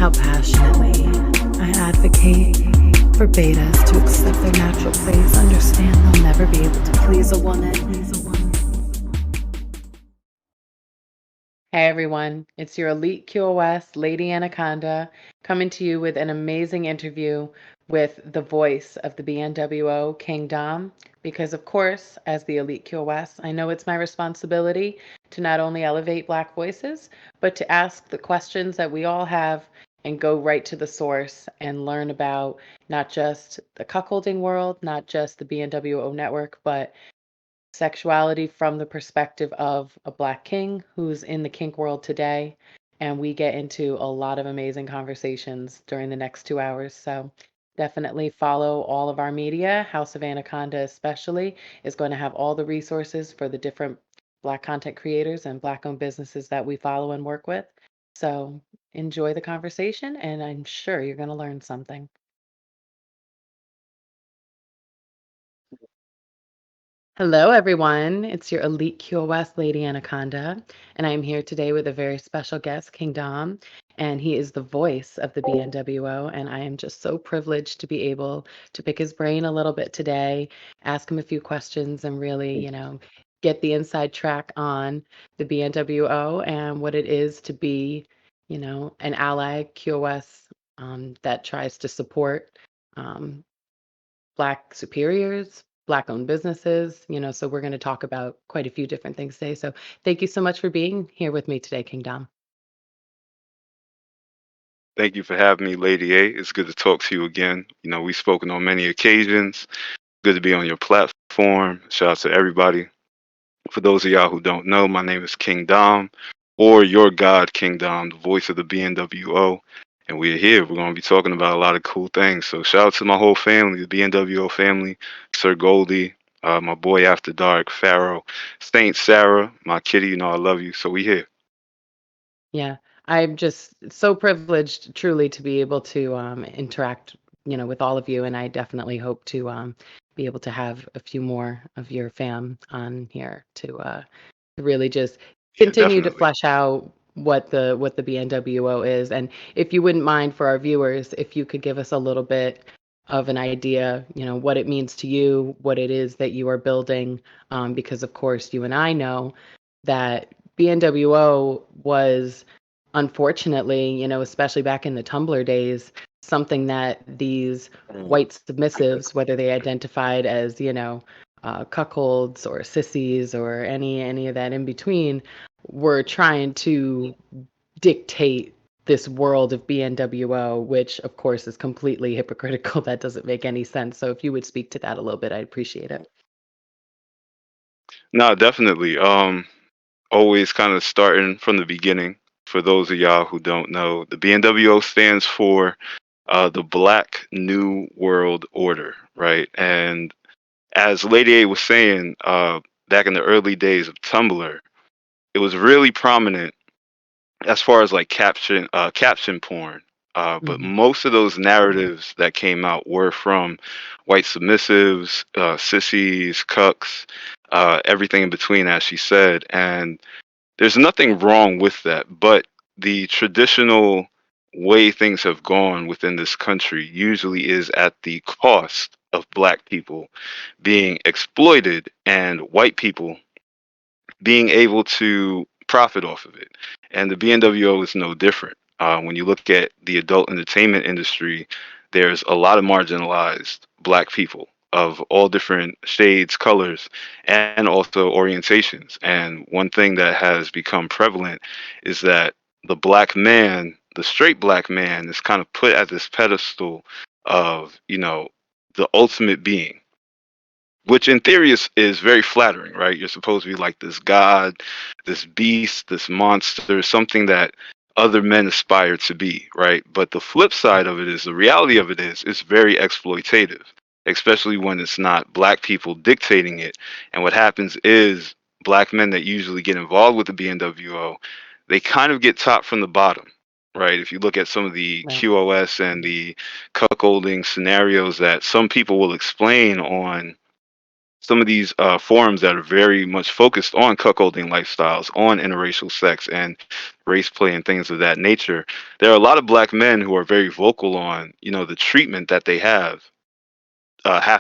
how passionately I advocate for betas to accept their natural place, understand they'll never be able to please a woman. Hey everyone, it's your elite QoS, Lady Anaconda, coming to you with an amazing interview with the voice of the BNWO KingDom. Because, of course, as the elite QoS, I know it's my responsibility to not only elevate Black voices, but to ask the questions that we all have and go right to the source and learn about not just the cuckolding world, not just the BNWO network, but sexuality from the perspective of a Black king who's in the kink world today. And we get into a lot of amazing conversations during the next 2 hours. So definitely follow all of our media. House of Anaconda, especially, is going to have all the resources for the different Black content creators and Black owned businesses that we follow and work with. So enjoy the conversation, and I'm sure you're going to learn something. Hello, everyone. It's your elite QoS Lady Anaconda, and I'm here today with a very special guest, King Dom, and he is the voice of the BNWO, and I am just so privileged to be able to pick his brain a little bit today, ask him a few questions, and really, get the inside track on the BNWO and what it is to be, an ally QoS that tries to support um, Black superiors, Black owned businesses, so we're going to talk about quite a few different things today. So thank you so much for being here with me today, Kingdom. Thank you for having me, Lady A. It's good to talk to you again. We've spoken on many occasions. Good to be on your platform. Shout out to everybody. For those of y'all who don't know, my name is King Dom, or YourGod KingDom, the voice of the BNWO. And we're here. We're going to be talking about a lot of cool things. So shout out to my whole family, the BNWO family, Sir Goldie, my boy After Dark, Pharaoh, Saint Sarah, my kitty. I love you. So we here. Yeah, I'm just so privileged truly to be able to interact, with all of you. And I definitely hope to be able to have a few more of your fam on here to really just Yeah, continue to definitely. flesh out what the BNWO is. And if you wouldn't mind for our viewers, if you could give us a little bit of an idea, what it means to you, what it is that you are building, because of course you and I know that BNWO was unfortunately, especially back in the Tumblr days, something that these white submissives, whether they identified as, cuckolds or sissies or any of that in between, were trying to dictate this world of BNWO, which of course is completely hypocritical. That doesn't make any sense. So if you would speak to that a little bit, I'd appreciate it. No, definitely. Always kind of starting from the beginning. For those of y'all who don't know, the BNWO stands for the Black New World Order, right? And as Lady A was saying, back in the early days of Tumblr, it was really prominent as far as like caption porn. But Mhm. most of those narratives that came out were from white submissives, sissies, cucks, everything in between, as she said. And there's nothing wrong with that, but the traditional way things have gone within this country usually is at the cost of Black people being exploited and white people being able to profit off of it. And the BNWO is no different. When you look at the adult entertainment industry, there's a lot of marginalized Black people of all different shades, colors, and also orientations. And one thing that has become prevalent is that the Black man, the straight Black man, is kind of put at this pedestal of, the ultimate being, which in theory is very flattering, right? You're supposed to be like this god, this beast, this monster, something that other men aspire to be, right? But the flip side of it is, the reality of it is, it's very exploitative, especially when it's not Black people dictating it. And what happens is, Black men that usually get involved with the BNWO, they kind of get top from the bottom, right? If you look at some of the Right. QoS and the cuckolding scenarios that some people will explain on some of these forums that are very much focused on cuckolding lifestyles, on interracial sex and race play and things of that nature, there are a lot of black men who are very vocal on, the treatment that they have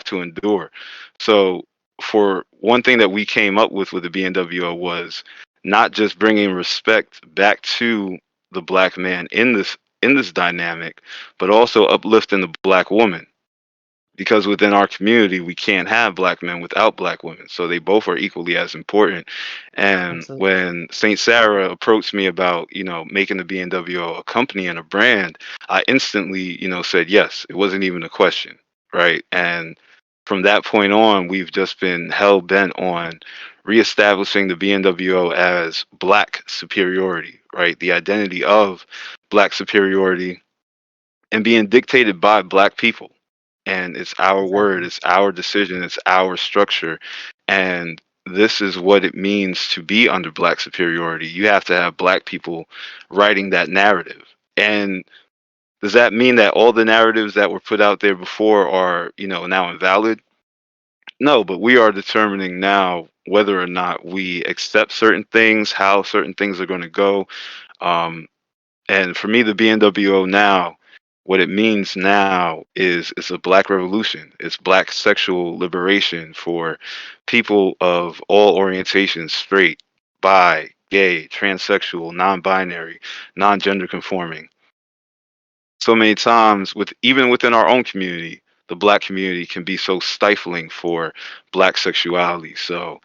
to endure. So, for one thing that we came up with the BNWO was not just bringing respect back to the black man in this dynamic, but also uplifting the black woman, because within our community we can't have black men without black women, so they both are equally as important. And Absolutely. when Saint Sarah approached me about making the BNWO a company and a brand, I instantly said yes. It wasn't even a question, right? And from that point on, we've just been hell bent on reestablishing the BNWO as black superiority, right? The identity of black superiority and being dictated by black people. And it's our word, Exactly. it's our decision, it's our structure. And this is what it means to be under black superiority. You have to have black people writing that narrative. And does that mean that all the narratives that were put out there before are, now invalid? No, but we are determining now whether or not we accept certain things, how certain things are going to go. Um, and for me, the BNWO now, what it means now is it's a black revolution. It's black sexual liberation for people of all orientations: straight, bi, gay, transsexual, non-binary, non-gender conforming. So many times, even within our own community, the black community can be so stifling for black sexuality. So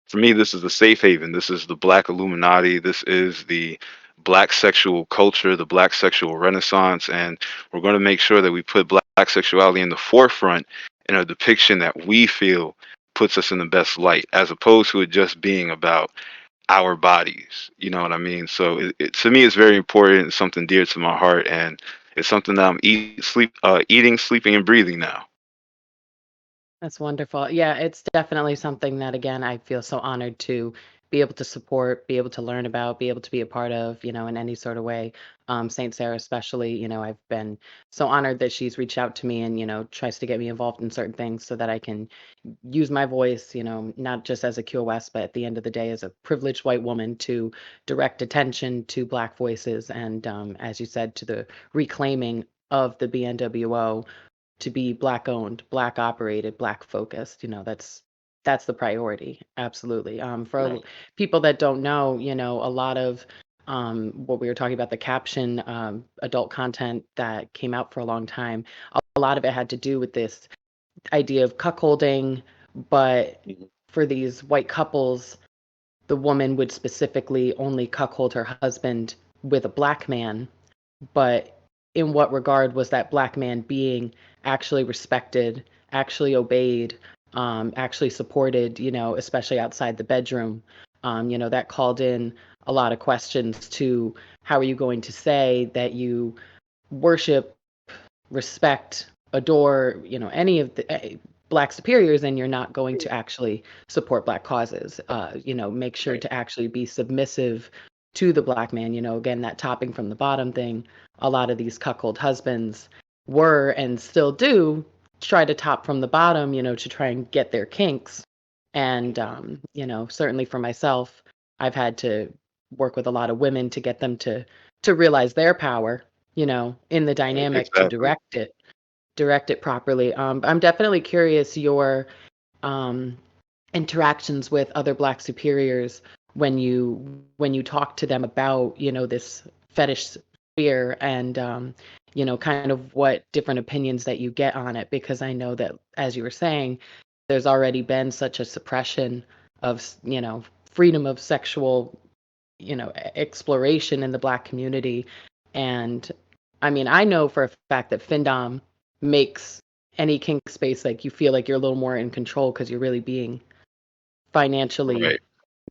for me, this is the safe haven. This is the black Illuminati. This is the black sexual culture, the black sexual renaissance. And we're going to make sure that we put black sexuality in the forefront in a depiction that we feel puts us in the best light, as opposed to it just being about our bodies. You know what I mean? So to me, it's very important. It's something dear to my heart. And it's something that I'm eating, sleeping, and breathing now. That's wonderful. Yeah, it's definitely something that, again, I feel so honored to be able to support, be able to learn about, be able to be a part of, in any sort of way. St. Sarah, especially, I've been so honored that she's reached out to me and, tries to get me involved in certain things so that I can use my voice, not just as a QoS, but at the end of the day, as a privileged white woman to direct attention to Black voices and, as you said, to the reclaiming of the BNWO to be black owned, black operated, black focused, that's the priority. Absolutely. For Right. people that don't know, a lot of what we were talking about, the caption adult content that came out for a long time, a lot of it had to do with this idea of cuckolding, but Mhm. for these white couples, the woman would specifically only cuckold her husband with a black man, but in what regard was that black man being actually respected, actually obeyed, actually supported, especially outside the bedroom? That called in a lot of questions to how are you going to say that you worship, respect, adore, any of the black superiors, and you're not going to actually support black causes. Make sure Right. to actually be submissive to the black man. Again, that topping from the bottom thing. A lot of these cuckold husbands were and still do try to top from the bottom, to try and get their kinks. And certainly for myself, I've had to work with a lot of women to get them to realize their power, in the Right. dynamic to Exactly. direct it properly. I'm definitely curious your um, interactions with other Black superiors when you talk to them about this fetish sphere and kind of what different opinions that you get on it, because I know that, as you were saying, there's already been such a suppression of freedom of sexual exploration in the Black community. And I mean, I know for a fact that Findom makes any kink space like you feel like you're a little more in control because you're really being financially, Right.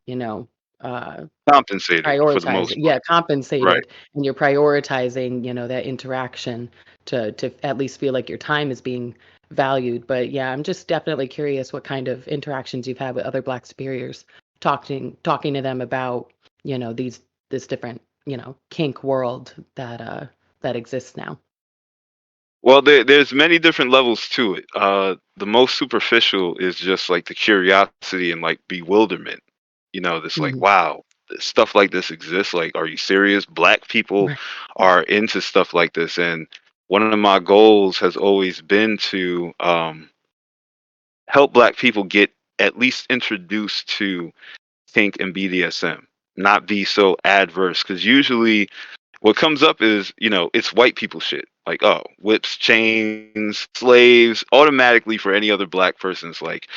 you know, uh, Compensated for the prioritizing, most part. yeah, Right. compensated, and you're prioritizing, that interaction to at least feel like your time is being valued. But yeah, I'm just definitely curious what kind of interactions you've had with other Black superiors, talking to them about, this different, kink world that exists now. Well, there's many different levels to it. The most superficial is just like the curiosity and like bewilderment. This like, Mhm. wow, stuff like this exists. Like, are you serious? Black people Right. are into stuff like this, and one of my goals has always been to help Black people get at least introduced to kink and BDSM, not be so adverse. Because usually what comes up is, it's white people shit. Like, oh, whips, chains, slaves, automatically for any other black person, it's like,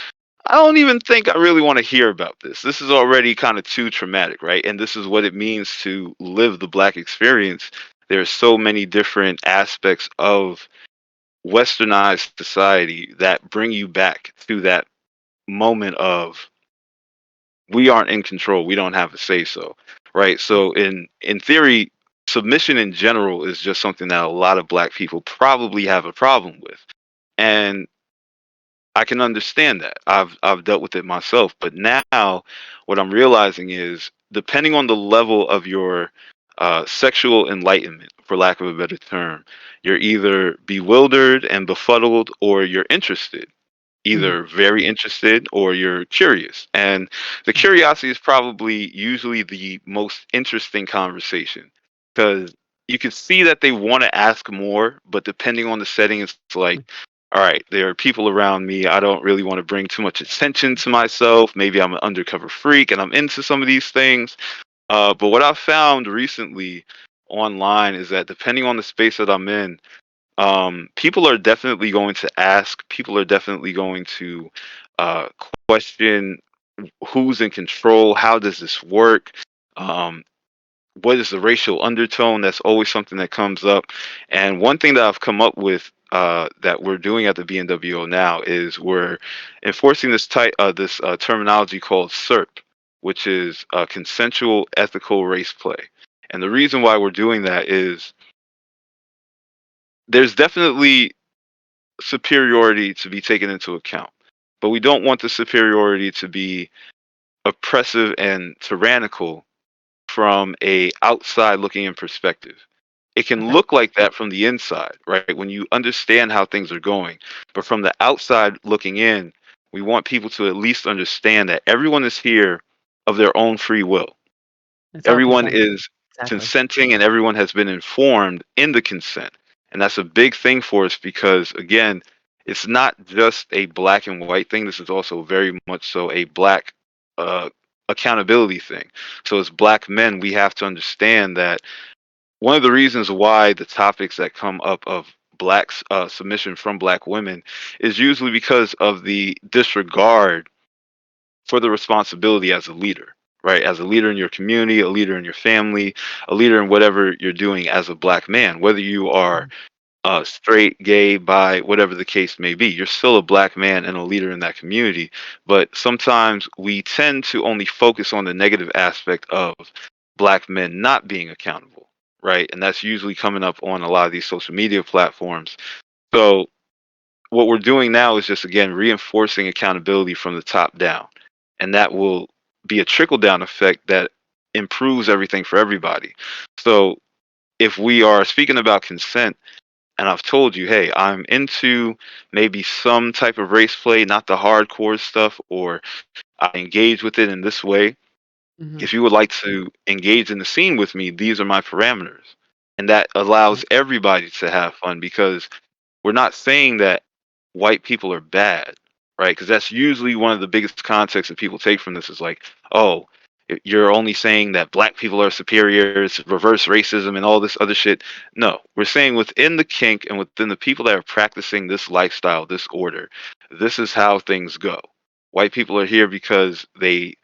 I don't even think I really want to hear about this. This is already kind of too traumatic, right? And this is what it means to live the black experience. There are so many different aspects of westernized society that bring you back to that moment of we aren't in control. We don't have a say so, right? So in theory, submission in general is just something that a lot of black people probably have a problem with. And I can understand that. I've dealt with it myself, but now what I'm realizing is depending on the level of your sexual enlightenment, for lack of a better term, you're either bewildered and befuddled or you're interested, Mhm. either very interested or you're curious. And the Right. curiosity is probably usually the most interesting conversation because you can see that they want to ask more, but depending on the setting, it's like, all right, there are people around me. I don't really want to bring too much attention to myself. Maybe I'm an undercover freak and I'm into some of these things. But what I've found recently online is that depending on the space that I'm in, people are definitely going to ask. People are definitely going to uh, question who's in control. How does this work? Um, what is the racial undertone? That's always something that comes up. And one thing that I've come up with that we're doing at the BNWO now is we're enforcing this terminology called SERP, which is consensual ethical race play. And the reason why we're doing that is there's definitely superiority to be taken into account. But we don't want the superiority to be oppressive and tyrannical from a outside looking in perspective. It can Okay. look like that from the inside, right? When you understand how things are going. But from the outside looking in, we want people to at least understand that everyone is here of their own free will. It's all Everyone consent. is Exactly. consenting and everyone has been informed in the consent. And that's a big thing for us because, again, it's not just a black and white thing. This is also very much so a black uh, accountability thing. So, as black men, we have to understand that one of the reasons why the topics that come up of blacks submission from black women is usually because of the disregard for the responsibility as a leader, right? As a leader in your community, a leader in your family, a leader in whatever you're doing as a black man, whether you are Mhm. straight, gay, bi, whatever the case may be, you're still a black man and a leader in that community. But sometimes we tend to only focus on the negative aspect of black men not being accountable, right? And that's usually coming up on a lot of these social media platforms. So what we're doing now is just again reinforcing accountability from the top down, and that will be a trickle down effect that improves everything for everybody. So if we are speaking about consent and I've told you, hey, I'm into maybe some type of race play, not the hardcore stuff, or I engage with it in this way, Mhm. if you would like to engage in the scene with me, these are my parameters, and that allows Right. everybody to have fun because we're not saying that white people are bad, right? Because that's usually one of the biggest contexts that people take from this is like, oh, you're only saying that black people are superior, it's reverse racism and all this other shit. No, we're saying within the kink and within the people that are practicing this lifestyle, this order, this is how things go. White people are here because they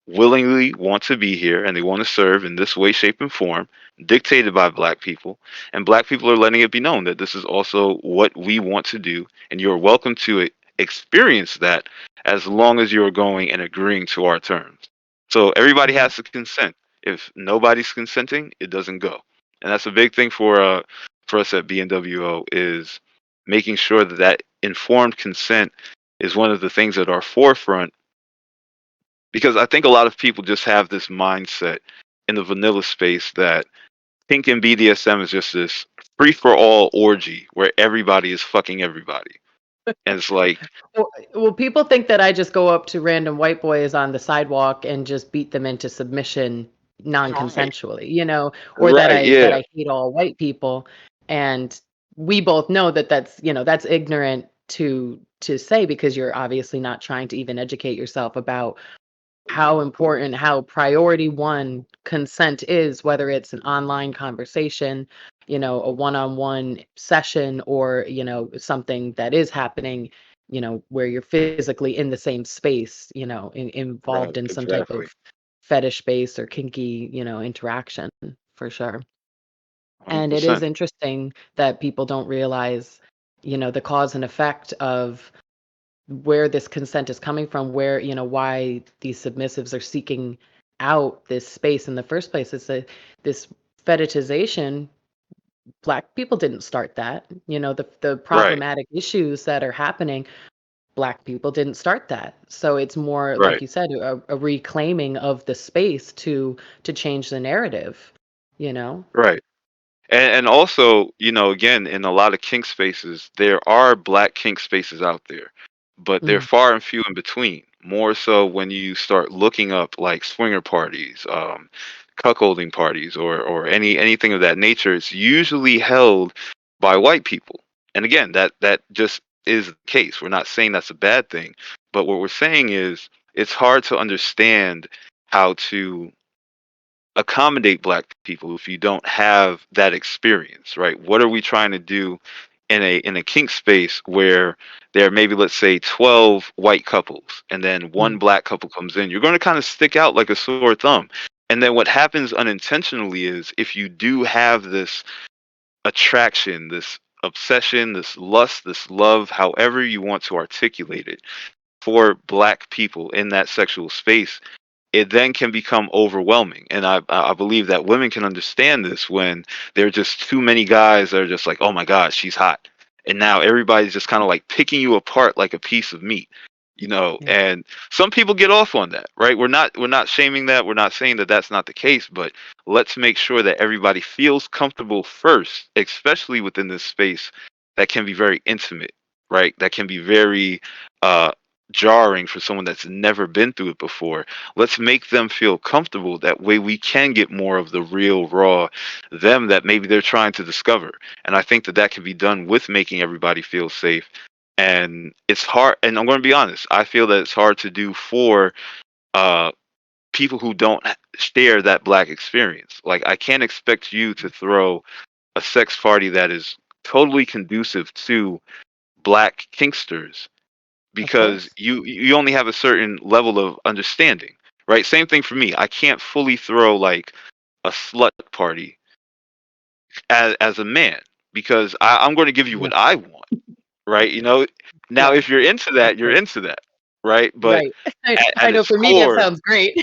willingly want to be here and they want to serve in this way, shape, and form, dictated by black people. And black people are letting it be known that this is also what we want to do, and you're welcome to experience that as long as you're going and agreeing to our terms. So everybody Mhm. has to consent. If nobody's consenting, it doesn't go. And that's a big thing for us at BNWO is making sure that that informed consent is one of the things at our forefront because I think a lot of people just have this mindset in the vanilla space that kink and BDSM is just this free for all orgy where everybody is fucking everybody, and it's like, Well, people think that I just go up to random white boys on the sidewalk and just beat them into submission right, non-consensually, you know, or that right, yeah, I hate all white people. And we both know that that's, you know, that's ignorant to say, because you're obviously not trying to even educate yourself about how important, how priority one consent is, whether it's an online conversation, you know, a one-on-one session, or, you know, something that is happening, you know, where you're physically in the same space, you know, right, involved in some type exactly, of fetish based or kinky, you know, interaction, for sure. hundred And it is percent, interesting that people don't realize, you know, the cause and effect of where this consent is coming from, where, you know, why these submissives are seeking out this space in the first place. It's this fetishization. Black people didn't start that. You know, the right, problematic issues that are happening, Black people didn't start that. So it's more, like right, you said, a reclaiming of the space to change the narrative, you know? right. And also, again, in a lot of kink spaces, there are black kink spaces out there, but they're Mhm, far and few in between. More so when you start looking up like swinger parties, cuckolding parties, or anything of that nature. It's usually held by white people. And again, that just is the case. We're not saying that's a bad thing, but what we're saying is it's hard to understand how to accommodate black people if you don't have that experience, right? What are we trying to do in a kink space where there are maybe, let's say, 12 white couples and then one mhm, black couple comes in? You're going to kind of stick out like a sore thumb. And then what happens unintentionally is, if you do have this attraction, this obsession, this lust, this love, however you want to articulate it, for black people in that sexual space, it then can become overwhelming. And I believe that women can understand this when there are just too many guys that are just like, oh my God, she's hot. And now everybody's just kind of like picking you apart like a piece of meat, yeah, and some people get off on that, right? We're not shaming that. We're not saying that that's not the case, but let's make sure that everybody feels comfortable first, especially within this space that can be very intimate, right? That can be very uh jarring for someone that's never been through it before. Let's make them feel comfortable. That way we can get more of the real, raw them that maybe they're trying to discover. And I think that that can be done with making everybody feel safe. And it's hard. And I'm going to be honest. I feel that it's hard to do for uh, people who don't share that black experience. Like, I can't expect you to throw a sex party that is totally conducive to black kinksters, of because course. you only have a certain level of understanding, right? Same thing for me. I can't fully throw like a slut party as a man, because I'm going to give you Yeah, what I want, right? Now yeah, if you're into that, of you're course. into that, right? But Right. at I know its for me, that core, sounds great.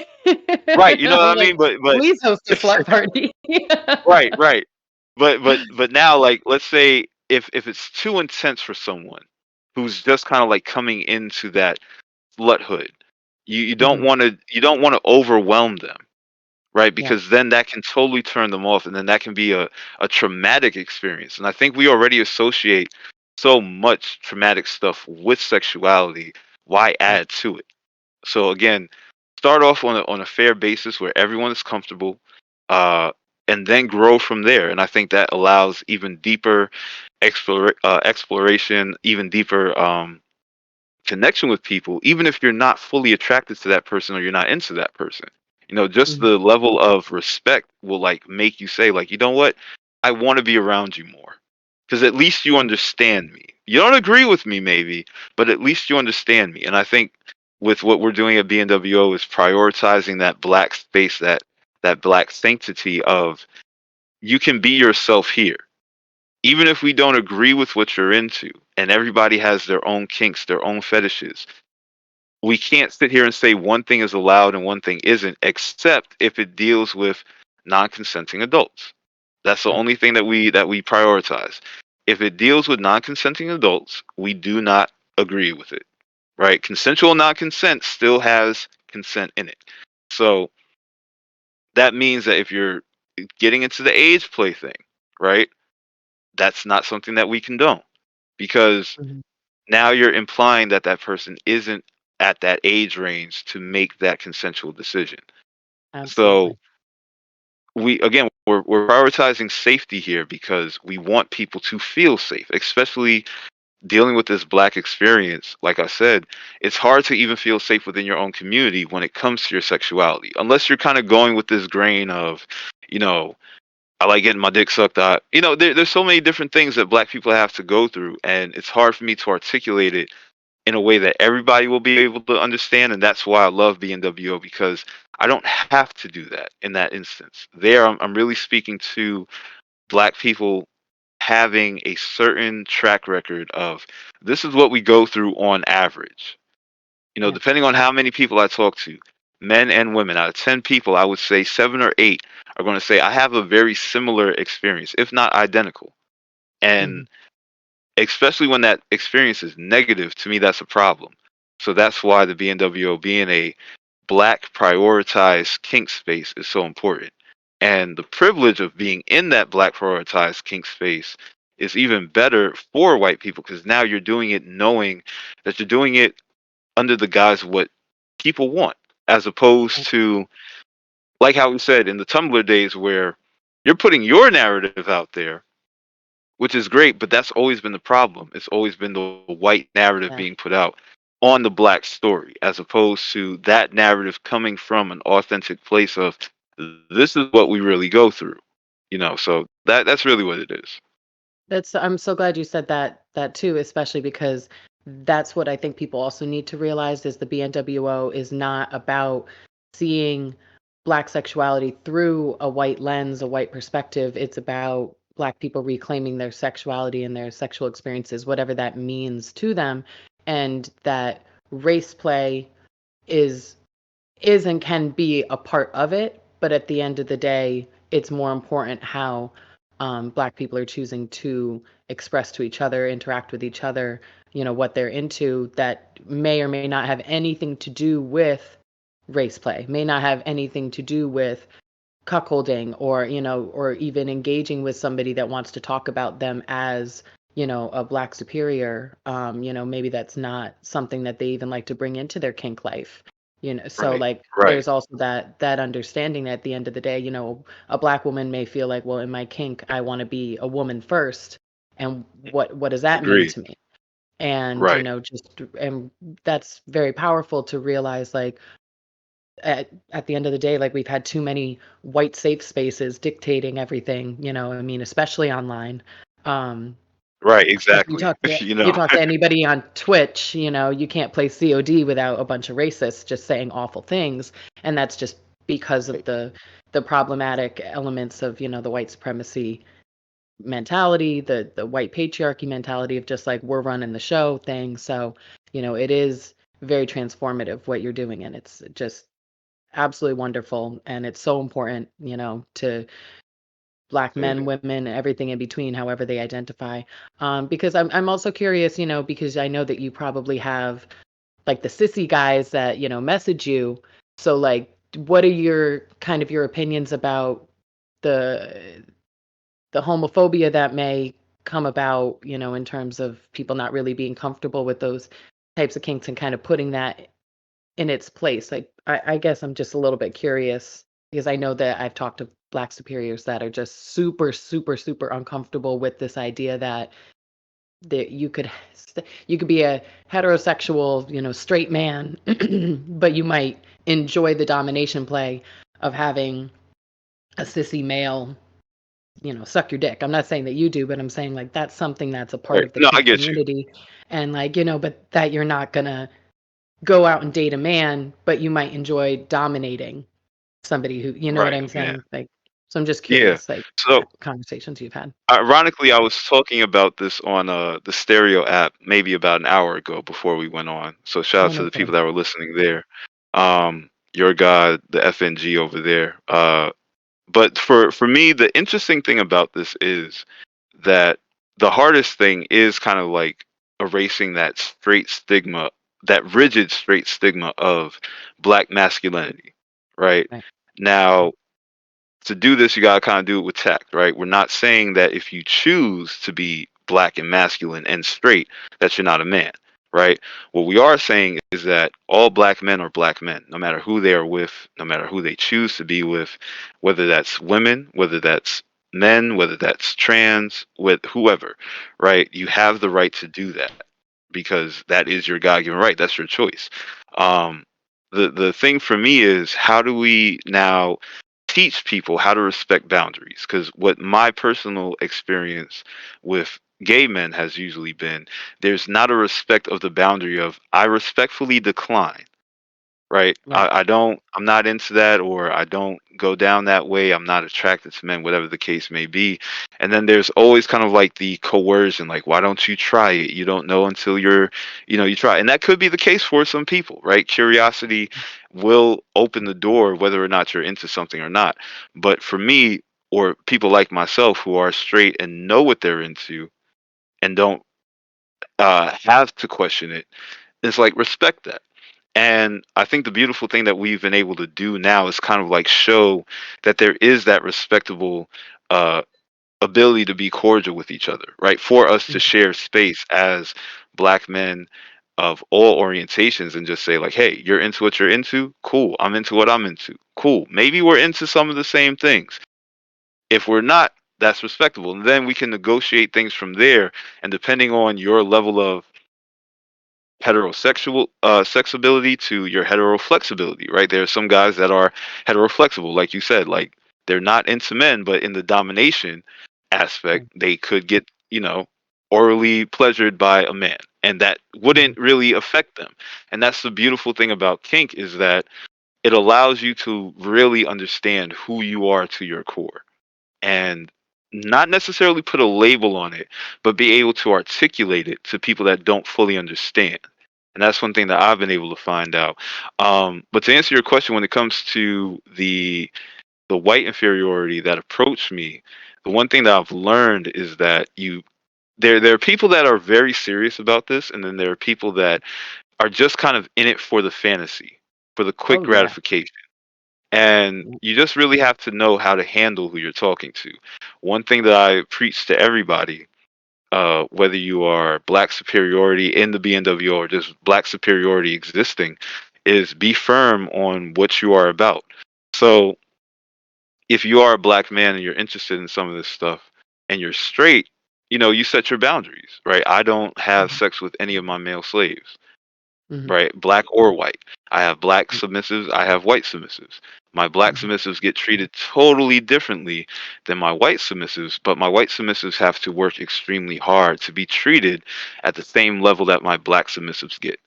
right? You know I'm what I like, mean? But "Please host a slut party." right, right. But now, like, let's say if it's too intense for someone who's just kind of like coming into that sluthood, you don't Mhm, want to overwhelm them, right? yeah, Because then that can totally turn them off, and then that can be a traumatic experience. And I think we already associate so much traumatic stuff with sexuality. Why yeah, add to it? So again, start off on a fair basis where everyone is comfortable, uh, and then grow from there. And I think that allows even deeper exploration, even deeper connection with people, even if you're not fully attracted to that person or you're not into that person. Just mhm, the level of respect will like make you say, like, you know what? I want to be around you more. Because at least you yeah, understand me. You don't agree with me, maybe, but at least you understand me. And I think with what we're doing at BNWO is prioritizing that black space, that black sanctity of, you can be yourself here, even if we don't agree with what you're into, and everybody has their own kinks, their own fetishes. We can't sit here and say one thing is allowed and one thing isn't, except if it deals with non-consenting adults. That's the yeah, only thing that we prioritize. If it deals with non-consenting adults, we do not agree with it. Right? Consensual non-consent still has consent in it. So that means that if you're getting into the age play thing, right? That's not something that we condone because Mhm. now you're implying that that person isn't at that age range to make that consensual decision. So Absolutely. we again we're prioritizing safety here because we want people to feel safe, especially dealing with this black experience. Like I said, it's hard to even feel safe within your own community when it comes to your sexuality, unless you're kind of going with this grain of, you know, I like getting my dick sucked out. There's so many different things that black people have to go through, and it's hard for me to articulate it in a way that everybody will be able to understand. And that's why I love BNWO, because I don't have to do that in that instance. There, I'm really speaking to black people having a certain track record of this is what we go through on average. Yeah. Depending on how many people I talk to, men and women, out of 10 people, I would say 7 or 8 are going to say, I have a very similar experience, if not identical. Hmm. And especially when that experience is negative, to me, that's a problem. So that's why the BNWO being a black prioritized kink space is so important. And the privilege of being in that black prioritized kink space is even better for white people because now you're doing it knowing that you're doing it under the guise of what people want, as opposed to, like how we said in the Tumblr days, where you're putting your narrative out there, which is great, but that's always been the problem. It's always been the white narrative Yeah. being put out on the black story, as opposed to that narrative coming from an authentic place of this is what we really go through. So that's really what it is. I'm so glad you said that too, especially because that's what I think people also need to realize is the BNWO is not about seeing black sexuality through a white lens, a white perspective. It's about black people reclaiming their sexuality and their sexual experiences, whatever that means to them, and that race play is is and can be a part of it, but at the end of the day, it's more important how Black people are choosing to express to each other, interact with each other, what they're into that may or may not have anything to do with race play, may not have anything to do with cuckolding or or even engaging with somebody that wants to talk about them as a black superior. Maybe that's not something that they even like to bring into their kink life. So Right, like right, there's also that understanding that at the end of the day, a black woman may feel like, well, in my kink I want to be a woman first, and what does that mean agreed. to me? And Right, and that's very powerful to realize, like, at the end of the day, like, we've had too many white safe spaces dictating everything, I mean, especially online. Um, right, like, you exactly. talk to you you know, talk to anybody on Twitch, you can't play COD without a bunch of racists just saying awful things, and that's just because of right, the problematic elements of, the white supremacy mentality, the white patriarchy mentality of just like, we're running the show thing. So, it is very transformative what you're doing, and it's just absolutely wonderful, and it's so important, to black same men, here. women, everything in between, however they identify. Because I'm also curious, because I know that you probably have like the sissy guys that message you. So like, what are your opinions about the the homophobia that may come about, in terms of people not really being comfortable with those types of kinks and kind of putting that in its place? Like, I guess I'm just a little bit curious because I know that I've talked to black superiors that are just super, super, super uncomfortable with this idea that you could be a heterosexual, straight man, but you might enjoy the domination play of having a sissy male, suck your dick. I'm not saying that you do, but I'm saying like that's something that's a part Right. of the No, I kink get you. community, and like, but that you're not gonna go out and date a man, but you might enjoy dominating somebody who, you know what Right. I'm Yeah. saying? Like, so I'm just Yeah. curious, like, So conversations you've had. ironically, I was talking about this on the Stereo app maybe about an hour ago before we went on. So shout Oh, out to no the people kidding. that were listening there. Your God, the FNG over there. But for me, the interesting thing about this is that the hardest thing is kind of like erasing that straight stigma, that rigid straight stigma of black masculinity, right? Right. Now, to do this, you gotta kind of do it with tact, right? We're not saying that if you choose to be black and masculine and straight, that you're not a man, right? What we are saying is that all black men are black men, no matter who they are with, no matter who they choose to be with, whether that's women, whether that's men, whether that's trans, with whoever, right? You have the right to do that because that is your God-given right. That's your choice. Um, the thing for me is, how do we now teach people how to respect boundaries? Because what my personal experience with gay men has usually been, there's not a respect of the boundary of I respectfully decline, right? Right. I'm not into that, or I don't go down that way. I'm not attracted to men, whatever the case may be. And then there's always kind of like the coercion, like, why don't you try it? You don't know until you try. And that could be the case for some people, right? Curiosity will open the door, whether or not you're into something or not. But for me, or people like myself who are straight and know what they're into and don't have to question it, it's like respect that. And I think the beautiful thing that we've been able to do now is kind of like show that there is that respectable uh, ability to be cordial with each other, right? For us to Mhm. share space as black men of all orientations and just say, like, hey, you're into what you're into? Cool. I'm into what I'm into. Cool. Maybe we're into some of the same things. If we're not, that's respectable. And then we can negotiate things from there. And depending on your level of heterosexual sexability to your hetero flexibility, right? There are some guys that are hetero flexible, like you said, like they're not into men, but in the domination aspect, Right. they could get, orally pleasured by a man, and that Mhm. wouldn't really affect them. And that's the beautiful thing about kink, is that it allows you to really understand who you are to your core, and not necessarily put a label on it, but be able to articulate it to people that don't fully understand. And that's one thing that I've been able to find out. But to answer your question, when it comes to the white inferiority that approach me, the one thing that I've learned is that there are people that are very serious about this, and then there are people that are just kind of in it for the fantasy, for the quick Oh yeah. gratification. And Mm. you just really have to know how to handle who you're talking to. One thing that I preach to everybody, whether you are black superiority in the BNWO or just black superiority existing, is be firm on what you are about. So if you are a black man and you're interested in some of this stuff and you're straight, you set your boundaries, right? I don't have Mhm. sex with any of my male slaves, Mhm. right? Black or white. I have black submissives, I have white submissives. My black Mhm. submissives get treated totally differently than my white submissives, but my white submissives have to work extremely hard to be treated at the same level that my black submissives get,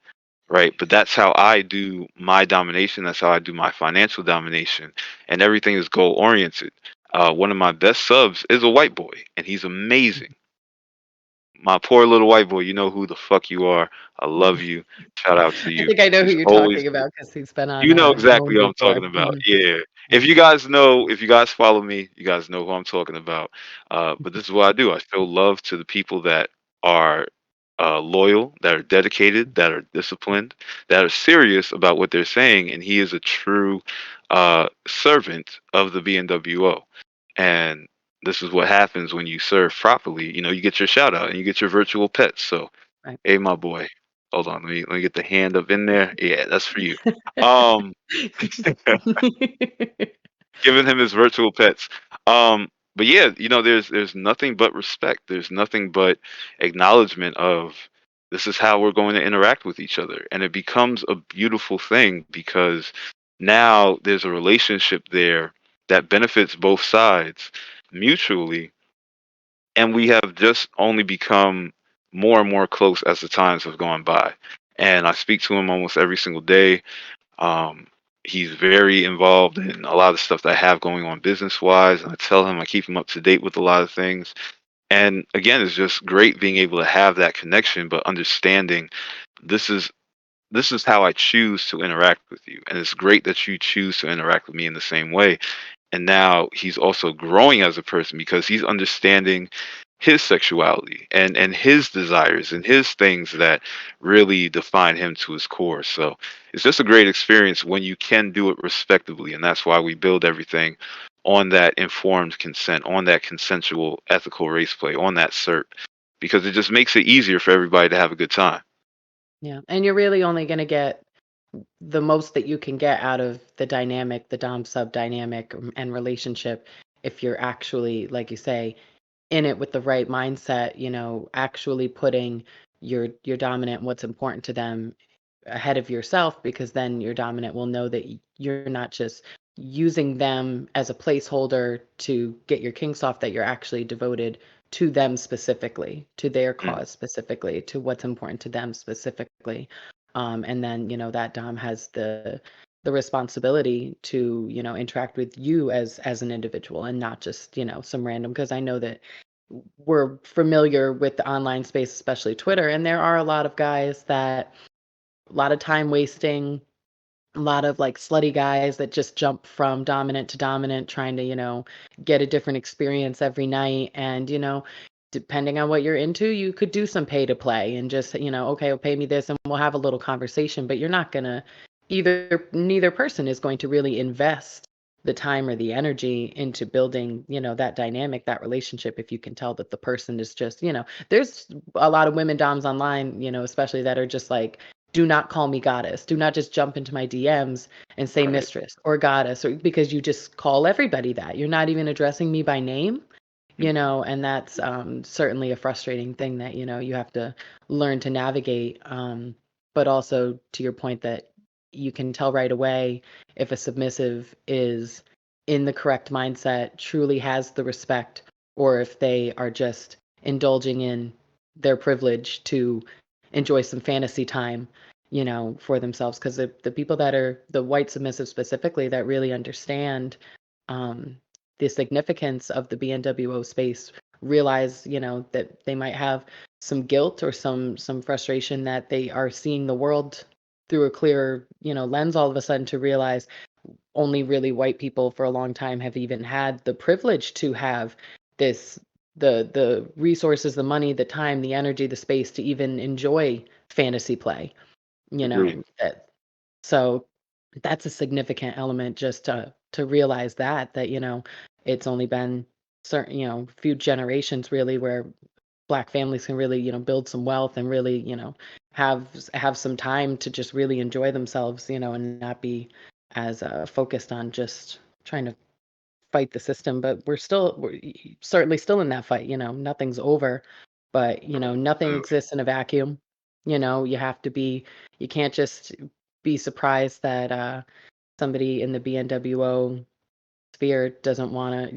right? But that's how I do my domination, that's how I do my financial domination, and everything is goal oriented. One of my best subs is a white boy, and he's amazing. My poor little white boy, you know who the fuck you are. I love you. Shout out to I you. think I know who It's you're always talking about because he's been on you know Moan exactly what I'm before. talking about. Mhm. Yeah. Yeah. If you guys follow me, you guys know who I'm talking about. But this is what I do. I show love to the people that are loyal, that are dedicated, that are disciplined, that are serious about what they're saying. And he is a true servant of the BNWO. And this is what happens when you serve properly. You get your shout out and you get your virtual pets. So, Right. hey, my boy. Hold on, let me get the hand up in there. Yeah, that's for you. Um, giving him his virtual pets. But yeah, there's nothing but respect. There's nothing but acknowledgement of this is how we're going to interact with each other, and it becomes a beautiful thing because now there's a relationship there that benefits both sides mutually, and we have just only become more and more close as the times have gone by. And I speak to him almost every single day. um, he's very involved in a lot of stuff that I have going on business wise. And I tell him, I keep him up to date with a lot of things. And again, it's just great being able to have that connection, but understanding this is this is how I choose to interact with you. And it's great that you choose to interact with me in the same way. And now he's also growing as a person because he's understanding his sexuality and his desires and his things that really define him to his core. So it's just a great experience when you can do it respectably, and that's why we build everything on that informed consent, on that consensual ethical race play, on that cert, because it just makes it easier for everybody to have a good time. Yeah. And you're really only going to get the most that you can get out of the dynamic, the dom sub dynamic and relationship, if you're actually, like you say, in it with the right mindset, actually putting your dominant, what's important to them, ahead of yourself, because then your dominant will know that you're not just using them as a placeholder to get your kinks off, that you're actually devoted to them specifically, to their Mm, cause specifically, to what's important to them specifically. And then, that dom has the responsibility to, interact with you as an individual, and not just, some random, because I know that we're familiar with the online space, especially Twitter, and there are a lot of guys that, a lot of time wasting, a lot of like slutty guys that just jump from dominant to dominant, trying to, get a different experience every night. And, depending on what you're into, you could do some pay to play and just, okay, well, pay me this and we'll have a little conversation. But you're not going to, neither person is going to really invest the time or the energy into building, that dynamic, that relationship, if you can tell that the person is just, there's a lot of women doms online, especially, that are just like, do not call me goddess. Do not just jump into my DMs and say right. mistress or goddess, or because you just call everybody that. You're not even addressing me by name, and that's certainly a frustrating thing that, you have to learn to navigate. But also, to your point, that you can tell right away if a submissive is in the correct mindset, truly has the respect, or if they are just indulging in their privilege to enjoy some fantasy time, for themselves. Because the people that are the white submissive specifically, that really understand um, the significance of the BNWO space, realize, that they might have some guilt or some frustration, that they are seeing the world through a clearer, lens, all of a sudden, to realize only really white people for a long time have even had the privilege to have this, the resources, the money, the time, the energy, the space to even enjoy fantasy play, Agreed. that, so that's a significant element, just to realize that, it's only been certain, few generations really, where Black families can really, build some wealth and really, have some time to just really enjoy themselves, and not be as focused on just trying to fight the system. But we're certainly still in that fight. Nothing's over, but nothing Uh, exists in a vacuum. You have to be, you can't just be surprised that somebody in the BNWO sphere doesn't want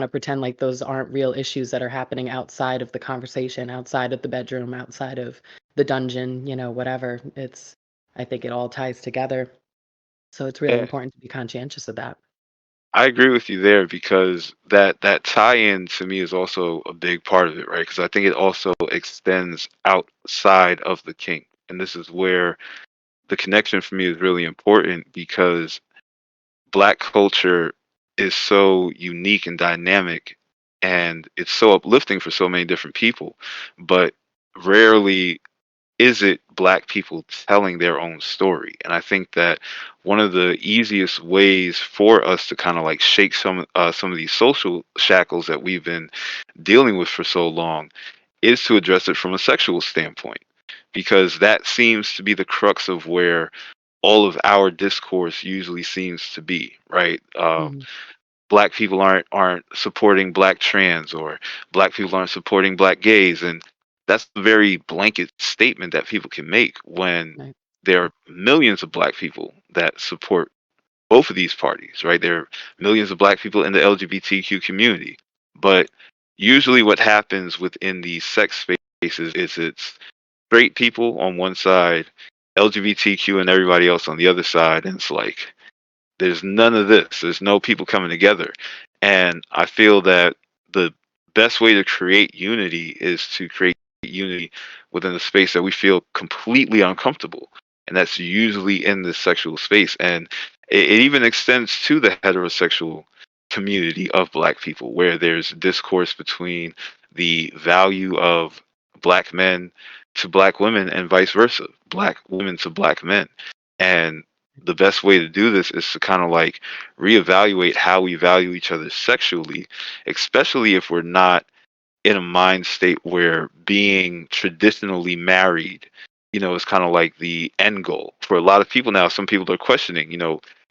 to pretend like those aren't real issues that are happening outside of the conversation, outside of the bedroom, outside of the dungeon, whatever. I think it all ties together. So it's really yeah, important to be conscientious of that. I agree with you there because that tie-in to me is also a big part of it, right? Because I think it also extends outside of the kink, and this is where the connection for me is really important because Black culture is so unique and dynamic, and it's so uplifting for so many different people, but rarely is it Black people telling their own story. And I think that one of the easiest ways for us to kind of like shake some of these social shackles that we've been dealing with for so long is to address it from a sexual standpoint, because that seems to be the crux of where all of our discourse usually seems to be, right? Mhm. Black people aren't supporting Black trans, or Black people aren't supporting Black gays, and that's a very blanket statement that people can make when Right. there are millions of Black people that support both of these parties, right? There are millions of Black people in the LGBTQ community, but usually what happens within these sex spaces is it's straight people on one side, LGBTQ and everybody else on the other side, and it's like there's none of this. There's no people coming together. And I feel that the best way to create unity is to create unity within a space that we feel completely uncomfortable. And that's usually in the sexual space. And it even extends to the heterosexual community of Black people, where there's discourse between the value of Black men to Black women and vice versa, Black women to Black men. And the best way to do this is to kind of like reevaluate how we value each other sexually, especially if we're not in a mind state where being traditionally married, is kind of like the end goal. For a lot of people now, some people are questioning,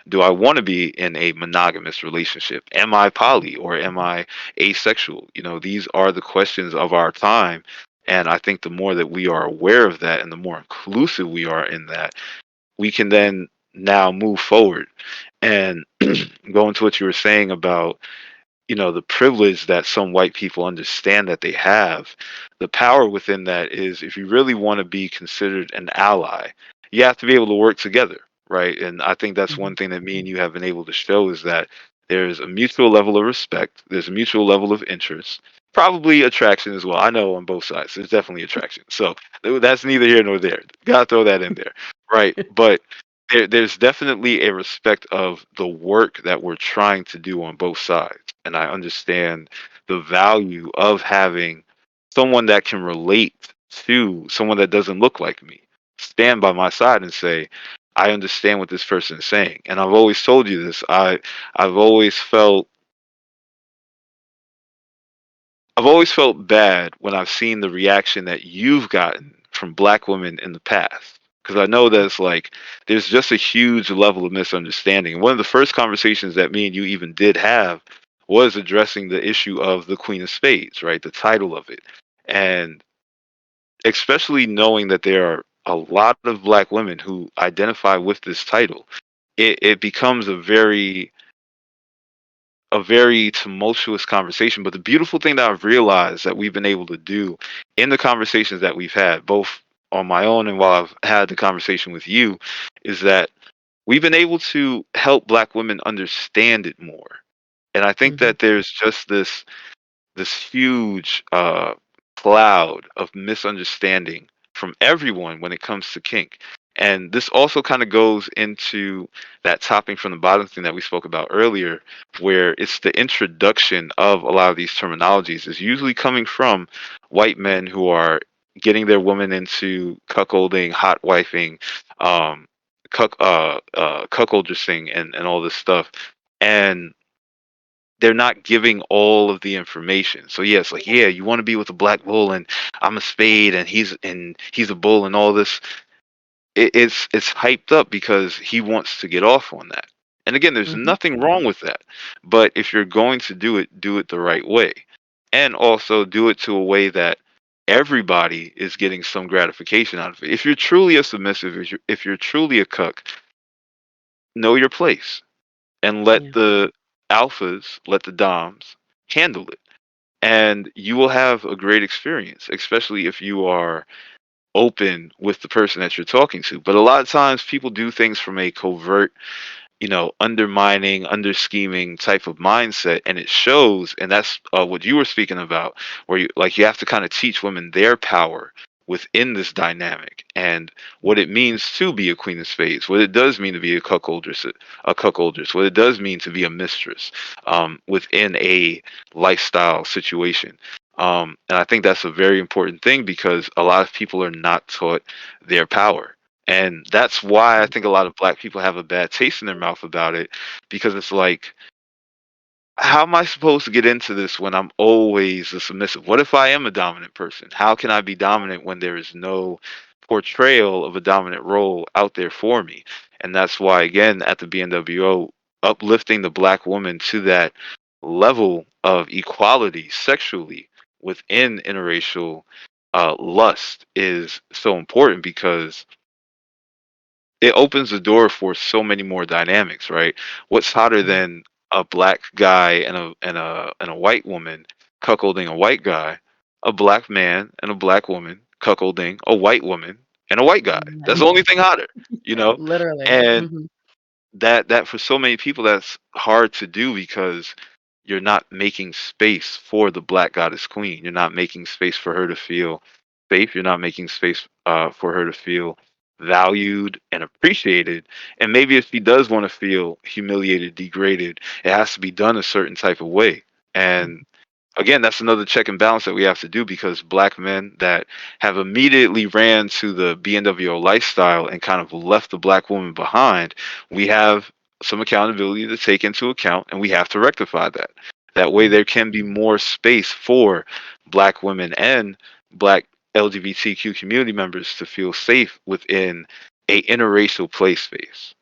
do I want to be in a monogamous relationship? Am I poly or am I asexual? These are the questions of our time. And I think the more that we are aware of that and the more inclusive we are in that, we can then now move forward and go into what you were saying about the privilege that some white people understand that they have. The power within that is, if you really want to be considered an ally, you have to be able to work together, right? And I think that's one Mhm. thing that me and you have been able to show, is that there's a mutual level of respect, there's a mutual level of interest, probably attraction as well. I know on both sides there's definitely attraction, so that's neither here nor there. Gotta throw that in there, right? But there's definitely a respect of the work that we're trying to do on both sides. And I understand the value of having someone that can relate to someone that doesn't look like me, stand by my side and say, I understand what this person is saying. And I've always told you this. I've always felt I've always felt bad when I've seen the reaction that you've gotten from black women in the past. Because I know that it's like there's just a huge level of misunderstanding. And one of the first conversations that me and you even did have was addressing the issue of the Queen of Spades, right? The title of it. And especially knowing that there are a lot of black women who identify with this title, it becomes a very tumultuous conversation. But the beautiful thing that I've realized that we've been able to do in the conversations that we've had, both on my own and while I've had the conversation with you, is that we've been able to help black women understand it more. And I think Mhm. that there's just this huge cloud of misunderstanding from everyone when it comes to kink. And this also kind of goes into that topping from the bottom thing that we spoke about earlier, where it's the introduction of a lot of these terminologies is usually coming from white men who are getting their women into cuckolding, hot wifing, cuckoldressing, and all this stuff. And they're not giving all of the information. So yeah, it's like, yeah, you want to be with a black bull, and I'm a spade, and he's a bull, and all this. It's hyped up because he wants to get off on that. And again, there's Mhm. nothing wrong with that. But if you're going to do it the right way, and also do it to a way that everybody is getting some gratification out of it. If you're truly a submissive, if you're truly a cuck, know your place and let Yeah. the alphas, let the doms handle it, and you will have a great experience, especially if you are open with the person that you're talking to. But a lot of times people do things from a covert, undermining, under scheming type of mindset, and it shows. And that's what you were speaking about, where you have to kind of teach women their power within this dynamic and what it means to be a queen of spades, what it does mean to be a cuckoldress, what it does mean to be a mistress within a lifestyle situation. And I think that's a very important thing because a lot of people are not taught their power. And that's why I think a lot of black people have a bad taste in their mouth about it, because it's like, how am I supposed to get into this when I'm always a submissive? What if I am a dominant person? How can I be dominant when there is no portrayal of a dominant role out there for me? And that's why, again, at the BNWO, uplifting the black woman to that level of equality sexually within interracial lust is so important, because it opens the door for so many more dynamics, right? What's hotter Yeah. than a black guy and a white woman cuckolding a white guy, a black man and a black woman cuckolding a white woman and a white guy? That's the Yeah. only thing hotter, you know? Literally. And Mhm. that for so many people, that's hard to do because you're not making space for the black goddess queen. You're not making space for her to feel safe. You're not making space for her to feel valued and appreciated. And maybe if she does want to feel humiliated, degraded, it has to be done a certain type of way. And again, that's another check and balance that we have to do, because black men that have immediately ran to the BNWO lifestyle and kind of left the black woman behind, we have some accountability to take into account, and we have to rectify that. That way, there can be more space for black women and black LGBTQ community members to feel safe within a interracial play space.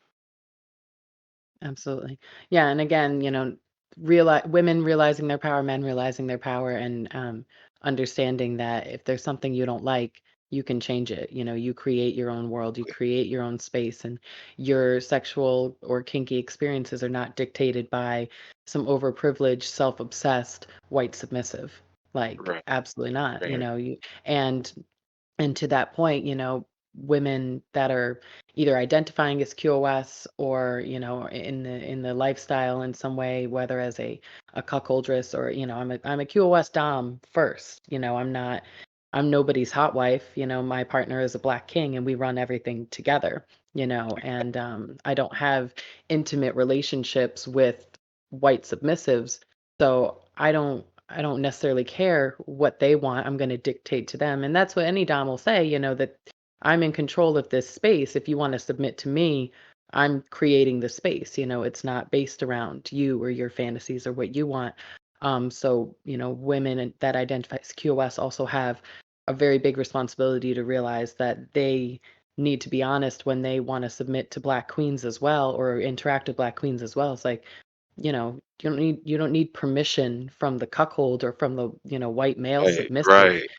Absolutely. Yeah, and again, women realizing their power, men realizing their power, and understanding that if there's something you don't like, you can change it. You create your own world, you create your own space, and your sexual or kinky experiences are not dictated by some overprivileged, self-obsessed white submissive. Like, Right. absolutely not. Right. And and to that point, women that are either identifying as QoS or, in the lifestyle in some way, whether as a cuckoldress or, I'm a QoS dom first. I'm nobody's hot wife. My partner is a black king and we run everything together, and I don't have intimate relationships with white submissives. So I don't necessarily care what they want. I'm going to dictate to them. And that's what any dom will say, that I'm in control of this space. If you want to submit to me, I'm creating the space. It's not based around you or your fantasies or what you want. So, women that identify as QoS also have a very big responsibility to realize that they need to be honest when they want to submit to black queens as well, or interact with black queens as well. It's like, you don't need permission from the cuckold or from the, white male Right. submissive. Right.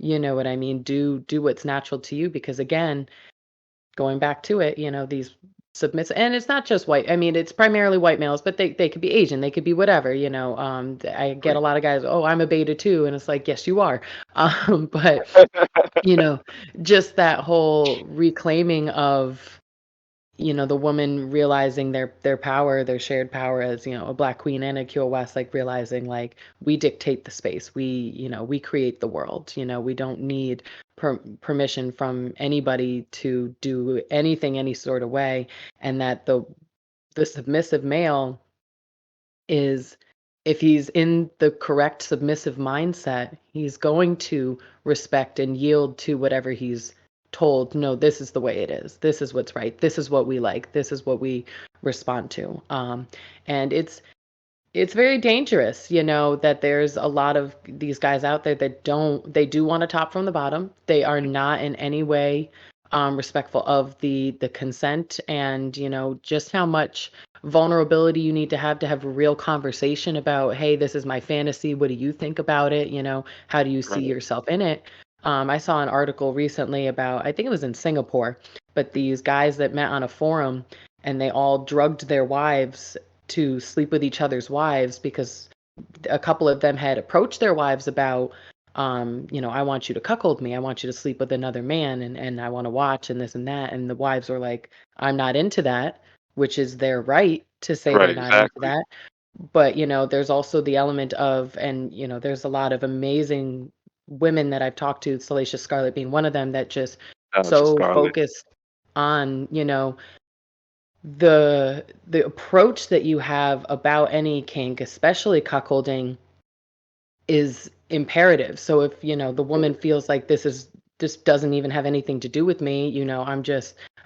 You know what I mean? Do what's natural to you, because again, going back to it, these submissive, and it's not just white. I mean, it's primarily white males, but they could be Asian, they could be whatever. I get a lot of guys, oh, I'm a beta too, and it's like, yes, you are. But you know, just that whole reclaiming of, the woman realizing their power, their shared power as, a black queen and a QoS, like realizing like we dictate the space, we create the world. We don't need permission from anybody to do anything any sort of way, and that the submissive male is, if he's in the correct submissive mindset, he's going to respect and yield to whatever he's told. No, this is the way it is. This is what's right. This is what we like. This is what we respond to. And it's very dangerous, that there's a lot of these guys out there that they do want to top from the bottom. They are not in any way respectful of the consent, and, just how much vulnerability you need to have a real conversation about, hey, this is my fantasy. What do you think about it? How do you see Right. yourself in it? I saw an article recently about, I think it was in Singapore, but these guys that met on a forum and they all drugged their wives to sleep with each other's wives, because a couple of them had approached their wives about, I want you to cuckold me. I want you to sleep with another man, and I want to watch and this and that. And the wives were like, I'm not into that, which is their right to say they're Right. not into Exactly. that. But, there's also the element of, and, there's a lot of amazing women that I've talked to, Salacious Scarlett being one of them, that just To so Scarlet. focused on, the approach that you have about any kink, especially cuckolding, is imperative. So if, the woman feels like this doesn't even have anything to do with me,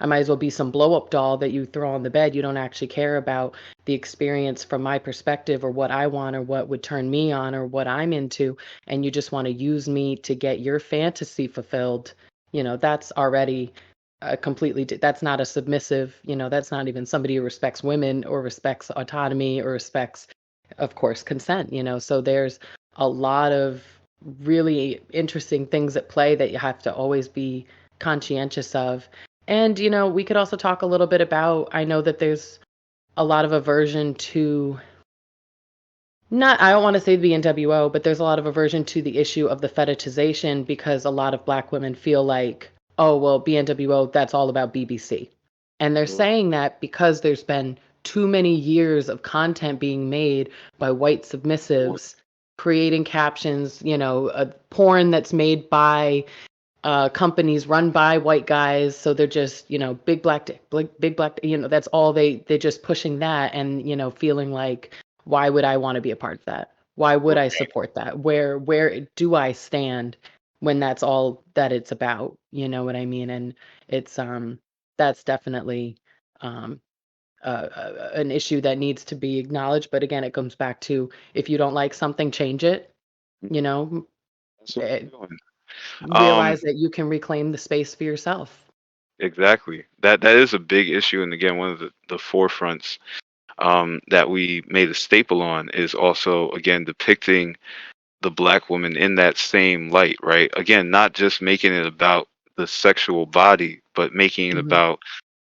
I might as well be some blow up doll that you throw on the bed. You don't actually care about the experience from my perspective, or what I want, or what would turn me on, or what I'm into, and you just want to use me to get your fantasy fulfilled. That's already a completely that's not a submissive, that's not even somebody who respects women or respects autonomy or respects, of course, consent. So there's a lot of really interesting things at play that you have to always be conscientious of. And, we could also talk a little bit about, I know that there's a lot of aversion to, not, I don't want to say the BNWO, but there's a lot of aversion to the issue of the fetishization, because a lot of black women feel like, oh, well, BNWO, that's all about BBC. And they're Mhm. saying that because there's been too many years of content being made by white submissives, creating captions, porn that's made by companies run by white guys. So they're just, big black dick, big black, that's all they're just pushing that, and, feeling like, why would I want to be a part of that? Why would I Right. support that? Where do I stand when that's all that it's about? You know what I mean? And it's that's definitely um an issue that needs to be acknowledged. But again, it comes back to if you don't like something, change it. You know, That's what eh, we're doing. Um, realize that you can reclaim the space for yourself. exactly. That is a big issue, and again, one of the forefronts that we made a staple on is also again depicting the black woman in that same light, right? Again, not just making it about the sexual body, but making it Hmm. about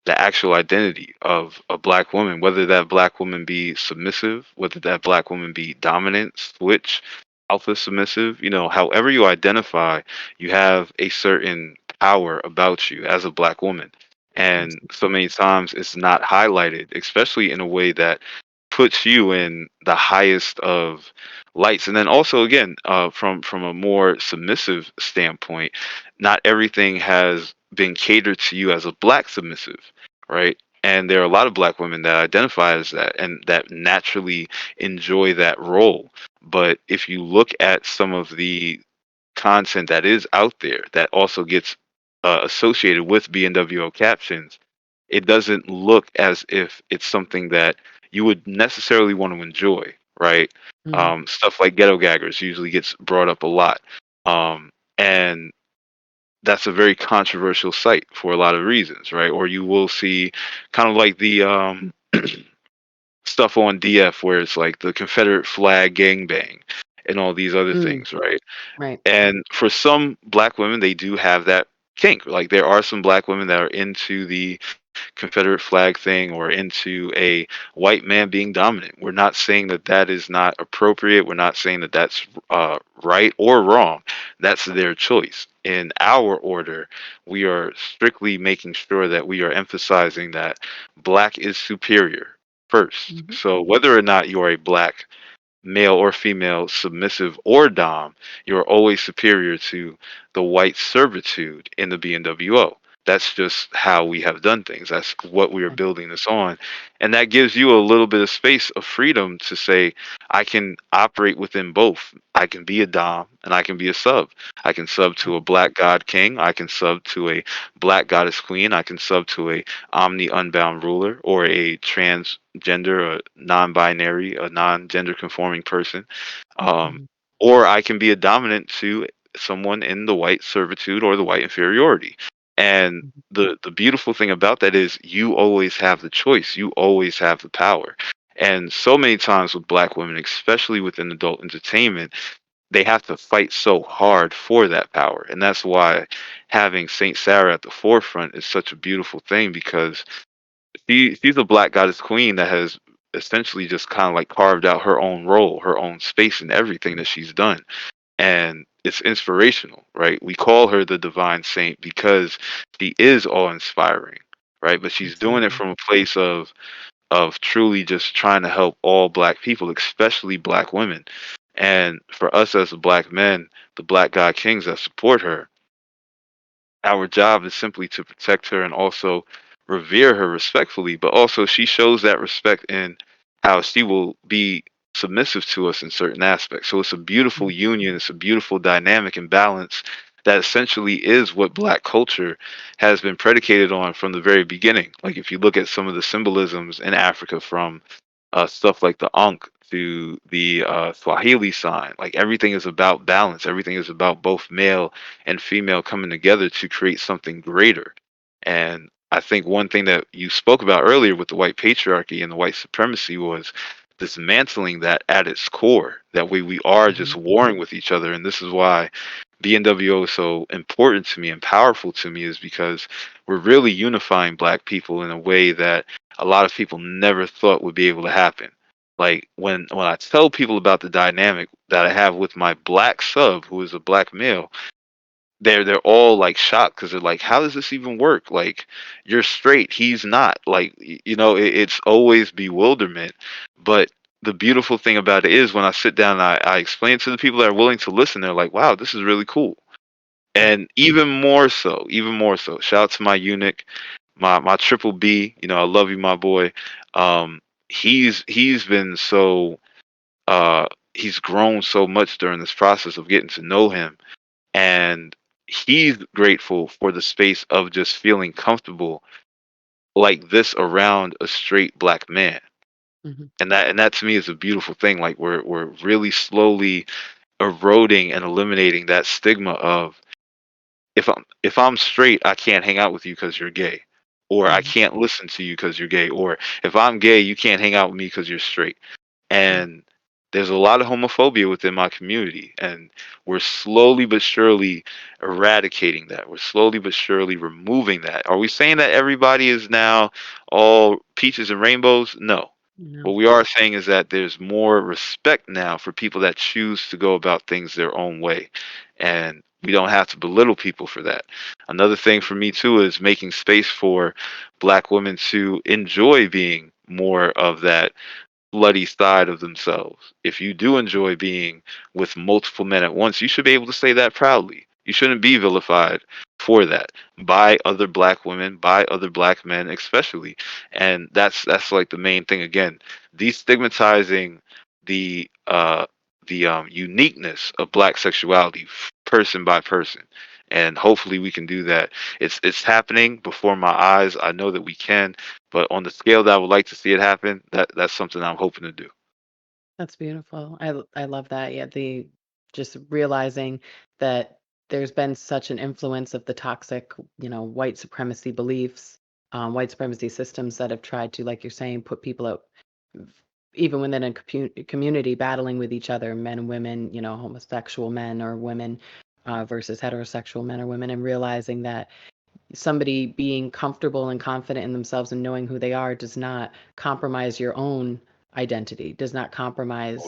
the actual identity of a black woman, whether that black woman be submissive, whether that black woman be dominant, switch, alpha submissive, however you identify, you have a certain power about you as a black woman. And so many times it's not highlighted, especially in a way that puts you in the highest of lights. And then also again, from a more submissive standpoint, not everything has been catered to you as a black submissive, right? And there are a lot of black women that identify as that and that naturally enjoy that role. But if you look at some of the content that is out there that also gets associated with BNWO captions, it doesn't look as if it's something that you would necessarily want to enjoy, right? Hmm. Stuff like ghetto gaggers usually gets brought up a lot. And that's a very controversial site for a lot of reasons, right? Or you will see kind of like the stuff on DF where it's like the Confederate flag gangbang and all these other Mm, things, right? right. And for some black women, they do have that kink. Like there are some black women that are into the Confederate flag thing or into a white man being dominant. We're not saying that that is not appropriate. We're not saying that that's right or wrong. That's their choice. In our order, we are strictly making sure that we are emphasizing that black is superior first. Hmm. So whether or not you are a black male or female, submissive or dom, you're always superior to the white servitude in the BNWO. That's just how we have done things. That's what we are building this on. And that gives you a little bit of space of freedom to say, I can operate within both. I can be a dom and I can be a sub. I can sub to a black god king. I can sub to a black goddess queen. I can sub to a omni unbound ruler or a transgender, a non-binary, a non-gender conforming person, um, Hmm. or I can be a dominant to someone in the white servitude or the white inferiority. And the beautiful thing about that is you always have the choice. You always have the power. And so many times with black women, especially within adult entertainment, they have to fight so hard for that power. And that's why having Saint Sarah at the forefront is such a beautiful thing because she's a black goddess queen that has essentially just kind of like carved out her own role, her own space in everything that she's done. And it's inspirational, right? We call her the divine saint because she is awe inspiring, right? But she's doing it Absolutely. from a place of truly just trying to help all black people, especially black women. And for us as black men, the black god kings that support her, our job is simply to protect her and also revere her respectfully, but also she shows that respect in how she will be submissive to us in certain aspects. So it's a beautiful union, it's a beautiful dynamic and balance that essentially is what black culture has been predicated on from the very beginning. Like if you look at some of the symbolisms in Africa from stuff like the Ankh to the Swahili sign. Like everything is about balance. Everything is about both male and female coming together to create something greater. And I think one thing that you spoke about earlier with the white patriarchy and the white supremacy was dismantling that at its core. That way we are just Hmm. warring with each other. And this is why BNWO is so important to me and powerful to me is because we're really unifying black people in a way that a lot of people never thought would be able to happen. Like when I tell people about the dynamic that I have with my black sub, who is a black male, they're all like shocked because they're like, "How does this even work? Like, you're straight, he's not." Like, it's always bewilderment. But the beautiful thing about it is when I sit down and I explain it to the people that are willing to listen, they're like, "Wow, this is really cool." Right. And even more so, shout out to my eunuch, my triple B. I love you, my boy. He's been so he's grown so much during this process of getting to know him, and he's grateful for the space of just feeling comfortable like this around a straight black man. Hmm. And that to me is a beautiful thing. Like we're really slowly eroding and eliminating that stigma of, if I'm straight, I can't hang out with you because you're gay, or I Hmm. can't listen to you because you're gay, or if I'm gay, you can't hang out with me because you're straight. Yeah. And there's a lot of homophobia within my community, and we're slowly but surely eradicating that. We're slowly but surely removing that. Are we saying that everybody is now all peaches and rainbows? No. What No. we are saying is that there's more respect now for people that choose to go about things their own way, and we don't have to belittle people for that. Another thing for me too is making space for black women to enjoy being more of that bloody side of themselves. If you do enjoy being with multiple men at once, you should be able to say that proudly. You shouldn't be vilified for that by other black women, by other black men, especially. And that's like the main thing. Again, destigmatizing the uniqueness of black sexuality, person by person. And hopefully we can do that. It's happening before my eyes. I know that we can, but on the scale that I would like to see it happen, that's something I'm hoping to do. That's beautiful. I love that. Yeah, the just realizing that there's been such an influence of the toxic, white supremacy beliefs, white supremacy systems that have tried to, like you're saying, put people out, even within a community, battling with each other, men and women, homosexual men or women versus heterosexual men or women, and realizing that somebody being comfortable and confident in themselves and knowing who they are does not compromise your own identity, does not compromise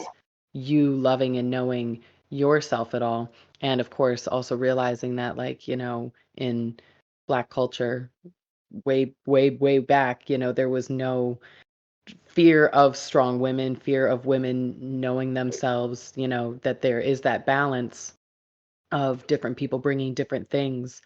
you loving and knowing yourself at all. And of course, also realizing that, like, in Black culture, way, way, way back, there was no fear of strong women, fear of women knowing themselves, that there is that balance of different people bringing different things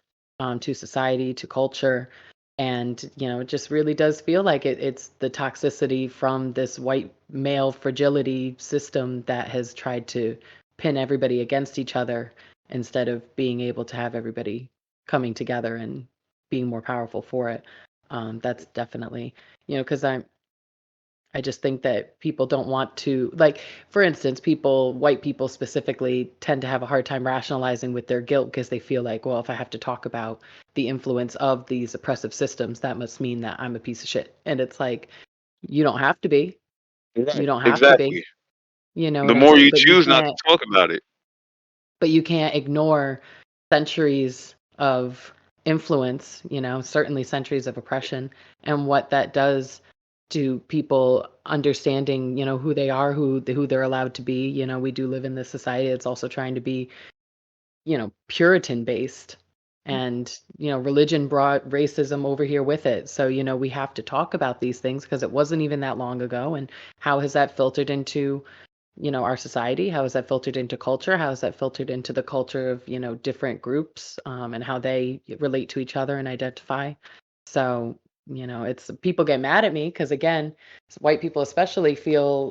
to society, to culture. And, it just really does feel like it's the toxicity from this white male fragility system that has tried to pin everybody against each other instead of being able to have everybody coming together and being more powerful for it. That's definitely, because I just think that people don't want to, like, for instance, white people specifically, tend to have a hard time rationalizing with their guilt because they feel like, well, if I have to talk about the influence of these oppressive systems, that must mean that I'm a piece of shit. And it's like, you don't have to be. You Right. don't have to be. Exactly. You know The what I'm more saying? you choose not to talk about it. But you can't ignore centuries of influence, certainly centuries of oppression, and what that does to people understanding, who they are, who they're allowed to be. We do live in this society that's also trying to be, Puritan based. And, religion brought racism over here with it. So, we have to talk about these things because it wasn't even that long ago. And how has that filtered into our society? How is that filtered into culture? How is that filtered into the culture of, different groups, and how they relate to each other and identify? So, it's people get mad at me because, again, white people especially feel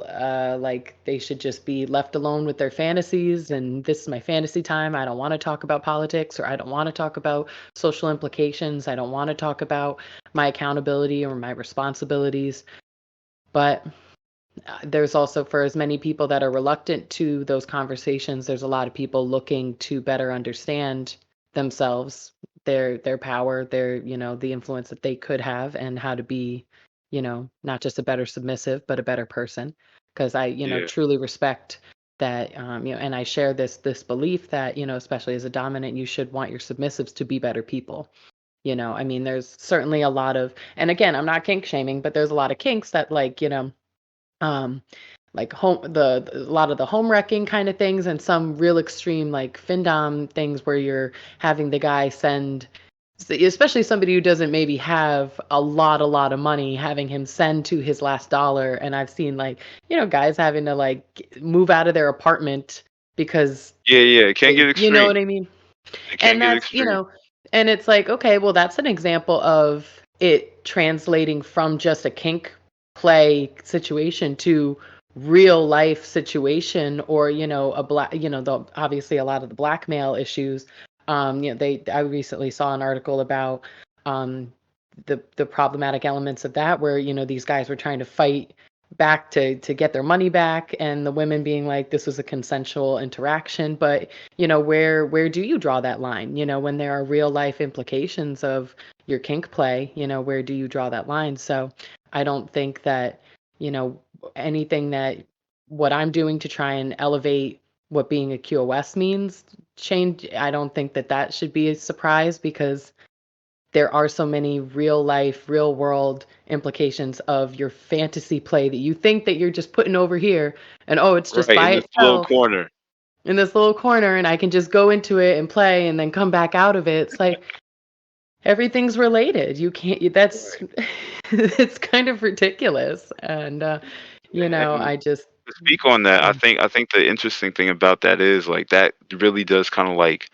like they should just be left alone with their fantasies. And this is my fantasy time. I don't want to talk about politics, or I don't want to talk about social implications. I don't want to talk about my accountability or my responsibilities. But there's also, for as many people that are reluctant to those conversations, there's a lot of people looking to better understand themselves, their power, the influence that they could have, and how to be, not just a better submissive but a better person. Because I, Yeah. truly respect that, and I share this belief that, especially as a dominant, you should want your submissives to be better people. I mean, there's certainly a lot of, and again, I'm not kink shaming, but there's a lot of kinks that, like, um like a lot of the home wrecking kind of things, and some real extreme like findom things where you're having the guy send, especially somebody who doesn't maybe have a lot of money, having him send to his last dollar. And I've seen, like, guys having to, like, move out of their apartment because Yeah, yeah. It can get you know extreme. what I mean. It can And get that's, extreme. and it's like, okay, well, that's an example of it translating from just a kink play situation to real life situation, or a black, obviously a lot of the blackmail issues. I recently saw an article about um the problematic elements of that, where these guys were trying to fight back to get their money back, and the women being like, this was a consensual interaction. But where do you draw that line, when there are real life implications of your kink play? Where do you draw that line? So I don't think that you know anything that what I'm doing to try and elevate what being a QoS means change. I don't think that that should be a surprise, because there are so many real life, real world implications of your fantasy play that you think that you're just putting over here, and oh, it's just Right, in by this little itself corner. in this little corner, and I can just go into it and play and then come back out of it. It's like everything's related. You can't, that's, Right. it's kind of ridiculous. And, And I just, to speak on that, yeah. I think the interesting thing about that is like that really does kind of like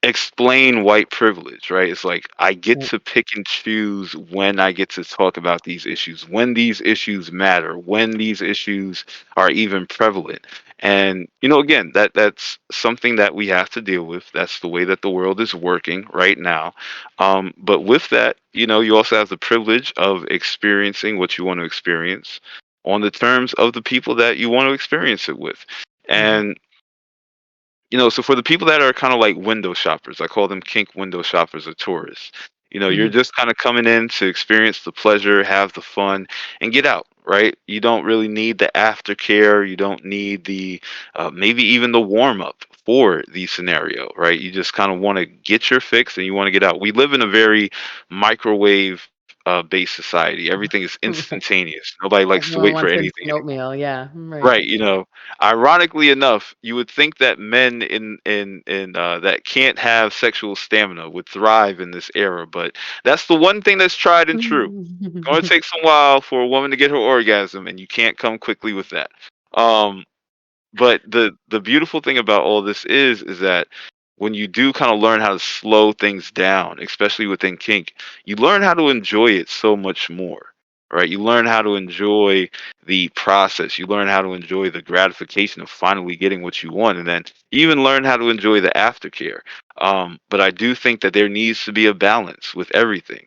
explain white privilege, right? It's like I get Right. to pick and choose when I get to talk about these issues, when these issues matter, when these issues are even prevalent. And again, that's something that we have to deal with. That's the way that the world is working right now. But with that, you also have the privilege of experiencing what you want to experience on the terms of the people that you want to experience it with. Mhm. And so for the people that are kind of like window shoppers, I call them kink window shoppers or tourists. You're Mhm. just kind of coming in to experience the pleasure, have the fun, and get out, right? You don't really need the aftercare. You don't need the maybe even the warm up for the scenario, right? You just kind of want to get your fix and you want to get out. We live in a very microwave based society. Everything is Right. instantaneous. Nobody likes to Everyone wait for wants anything. instant oatmeal. Yeah. Right. Right, ironically enough, you would think that men in that can't have sexual stamina would thrive in this era, but that's the one thing that's tried and true. It's going to take some while for a woman to get her orgasm, and you can't come quickly with that. Um, but the beautiful thing about all this is that when you do kind of learn how to slow things down, especially within kink, you learn how to enjoy it so much more, right? You learn how to enjoy the process. You learn how to enjoy the gratification of finally getting what you want, and then you even learn how to enjoy the aftercare. But I do think that there needs to be a balance with everything,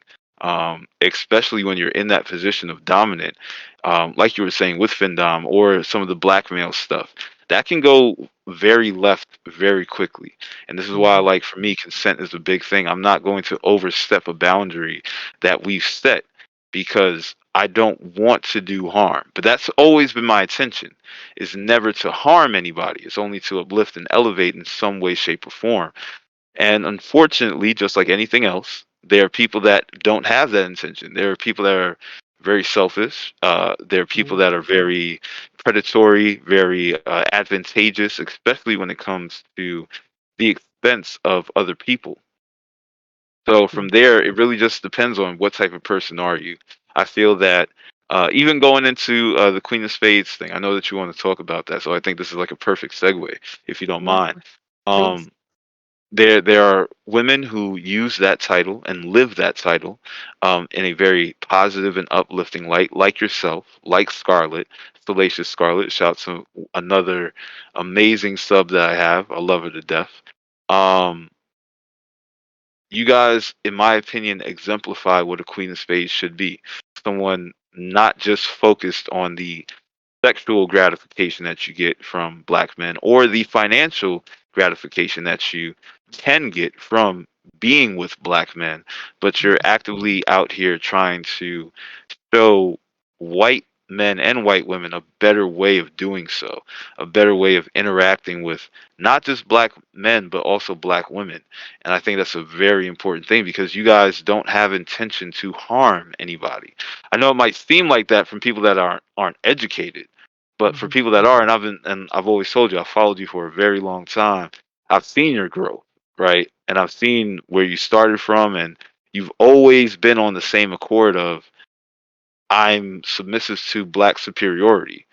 especially when you're in that position of dominant, like you were saying with Findom or some of the blackmail stuff. That can go very left very quickly. And this is why, Mhm. like, for me, consent is a big thing. I'm not going to overstep a boundary that we've set because I don't want to do harm. But that's always been my intention, is never to harm anybody. It's only to uplift and elevate in some way, shape, or form. And unfortunately, just like anything else, there are people that don't have that intention. There are people that are very selfish. There are people Mhm. that are very predatory, very advantageous, especially when it comes to the expense of other people. So from Mhm. there, it really just depends on what type of person are you. I feel that even going into the Queen of Spades thing, I know that you want to talk about that, so I think this is like a perfect segue, if you don't Yeah. mind. Please. Um, there are women who use that title and live that title in a very positive and uplifting light, like yourself, like Scarlett, Salacious Scarlett. Shout to another amazing sub that I have. I love her to death. Um, you guys, in my opinion, exemplify what a Queen of Spades should be. Someone not just focused on the sexual gratification that you get from black men or the financial gratification that you can get from being with black men, but you're Mhm. actively out here trying to show white men and white women a better way of doing so, a better way of interacting with not just black men, but also black women. And I think that's a very important thing because you guys don't have intention to harm anybody. I know it might seem like that from people that aren't educated, but for Mhm. people that are, and I've always told you, I've followed you for a very long time. I've seen your growth, right? And I've seen where you started from, and you've always been on the same accord of I'm submissive to black superiority.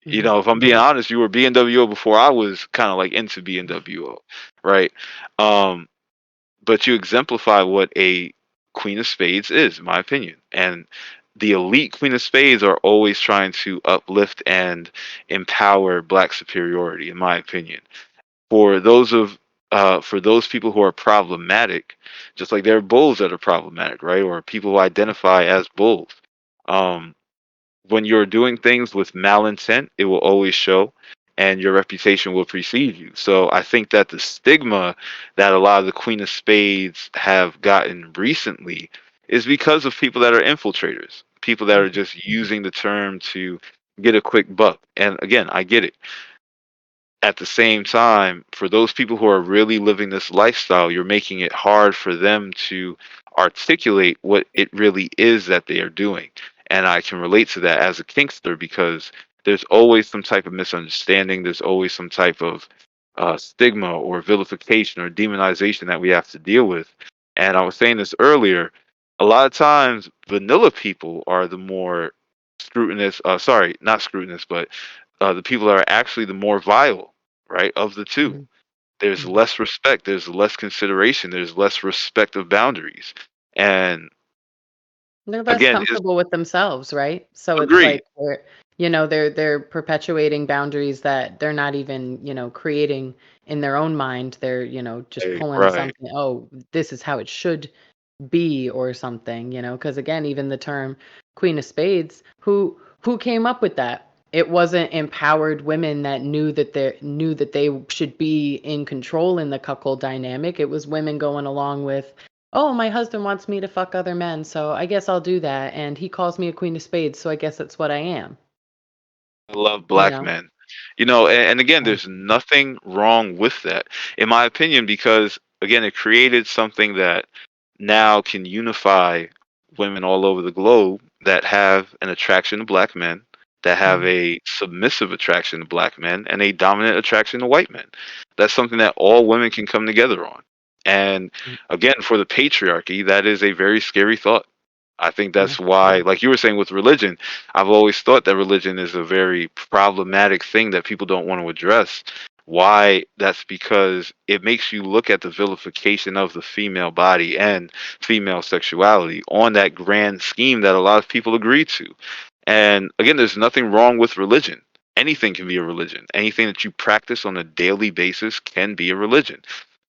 Mhm. If I'm being honest, you were BNWO before I was kind of like into BNWO, right? Um, but you exemplify what a Queen of Spades is, in my opinion. And the elite Queen of Spades are always trying to uplift and empower Black superiority, in my opinion. For those people who are problematic, just like there are bulls that are problematic, right? Or people who identify as bulls. Um, when you're doing things with malintent, it will always show, and your reputation will precede you. So I think that the stigma that a lot of the Queen of Spades have gotten recently is because of people that are infiltrators, people that are Mhm. just using the term to get a quick buck. And again, I get it. At the same time, for those people who are really living this lifestyle, you're making it hard for them to articulate what it really is that they are doing. And I can relate to that as a kinkster because there's always some type of misunderstanding, there's always some type of stigma or vilification or demonization that we have to deal with. And I was saying this earlier, a lot of times vanilla people are the more scrutinous, sorry, not scrutinous, but the people that are actually the more vile, right, of the two. Mhm. There's Mhm. less respect, there's less consideration, there's less respect of boundaries. And They're less again, is comfortable with themselves, right? So it's agreed. like they're perpetuating boundaries that they're not even, creating in their own mind. They're, just Right, pulling right. something, oh, this is how it should be or something, because again, even the term Queen of Spades, who came up with that? It wasn't empowered women that knew that they should be in control in the cuckold dynamic. It was women going along with, oh, my husband wants me to fuck other men, so I guess I'll do that. And he calls me a Queen of Spades, so I guess that's what I am, I love you black know? men. And again, Yeah. there's nothing wrong with that, in my opinion, because again, it created something that now can unify women all over the globe that have an attraction to black men, that have Mhm. a submissive attraction to black men, and a dominant attraction to white men. That's something that all women can come together on. And again, for the patriarchy, that is a very scary thought. I think Yeah. that's why, like you were saying with religion, I've always thought that religion is a very problematic thing that people don't want to address. Why? That's because it makes you look at the vilification of the female body and female sexuality on that grand scheme that a lot of people agree to. And again, there's nothing wrong with religion. Anything can be a religion. Anything that you practice on a daily basis can be a religion.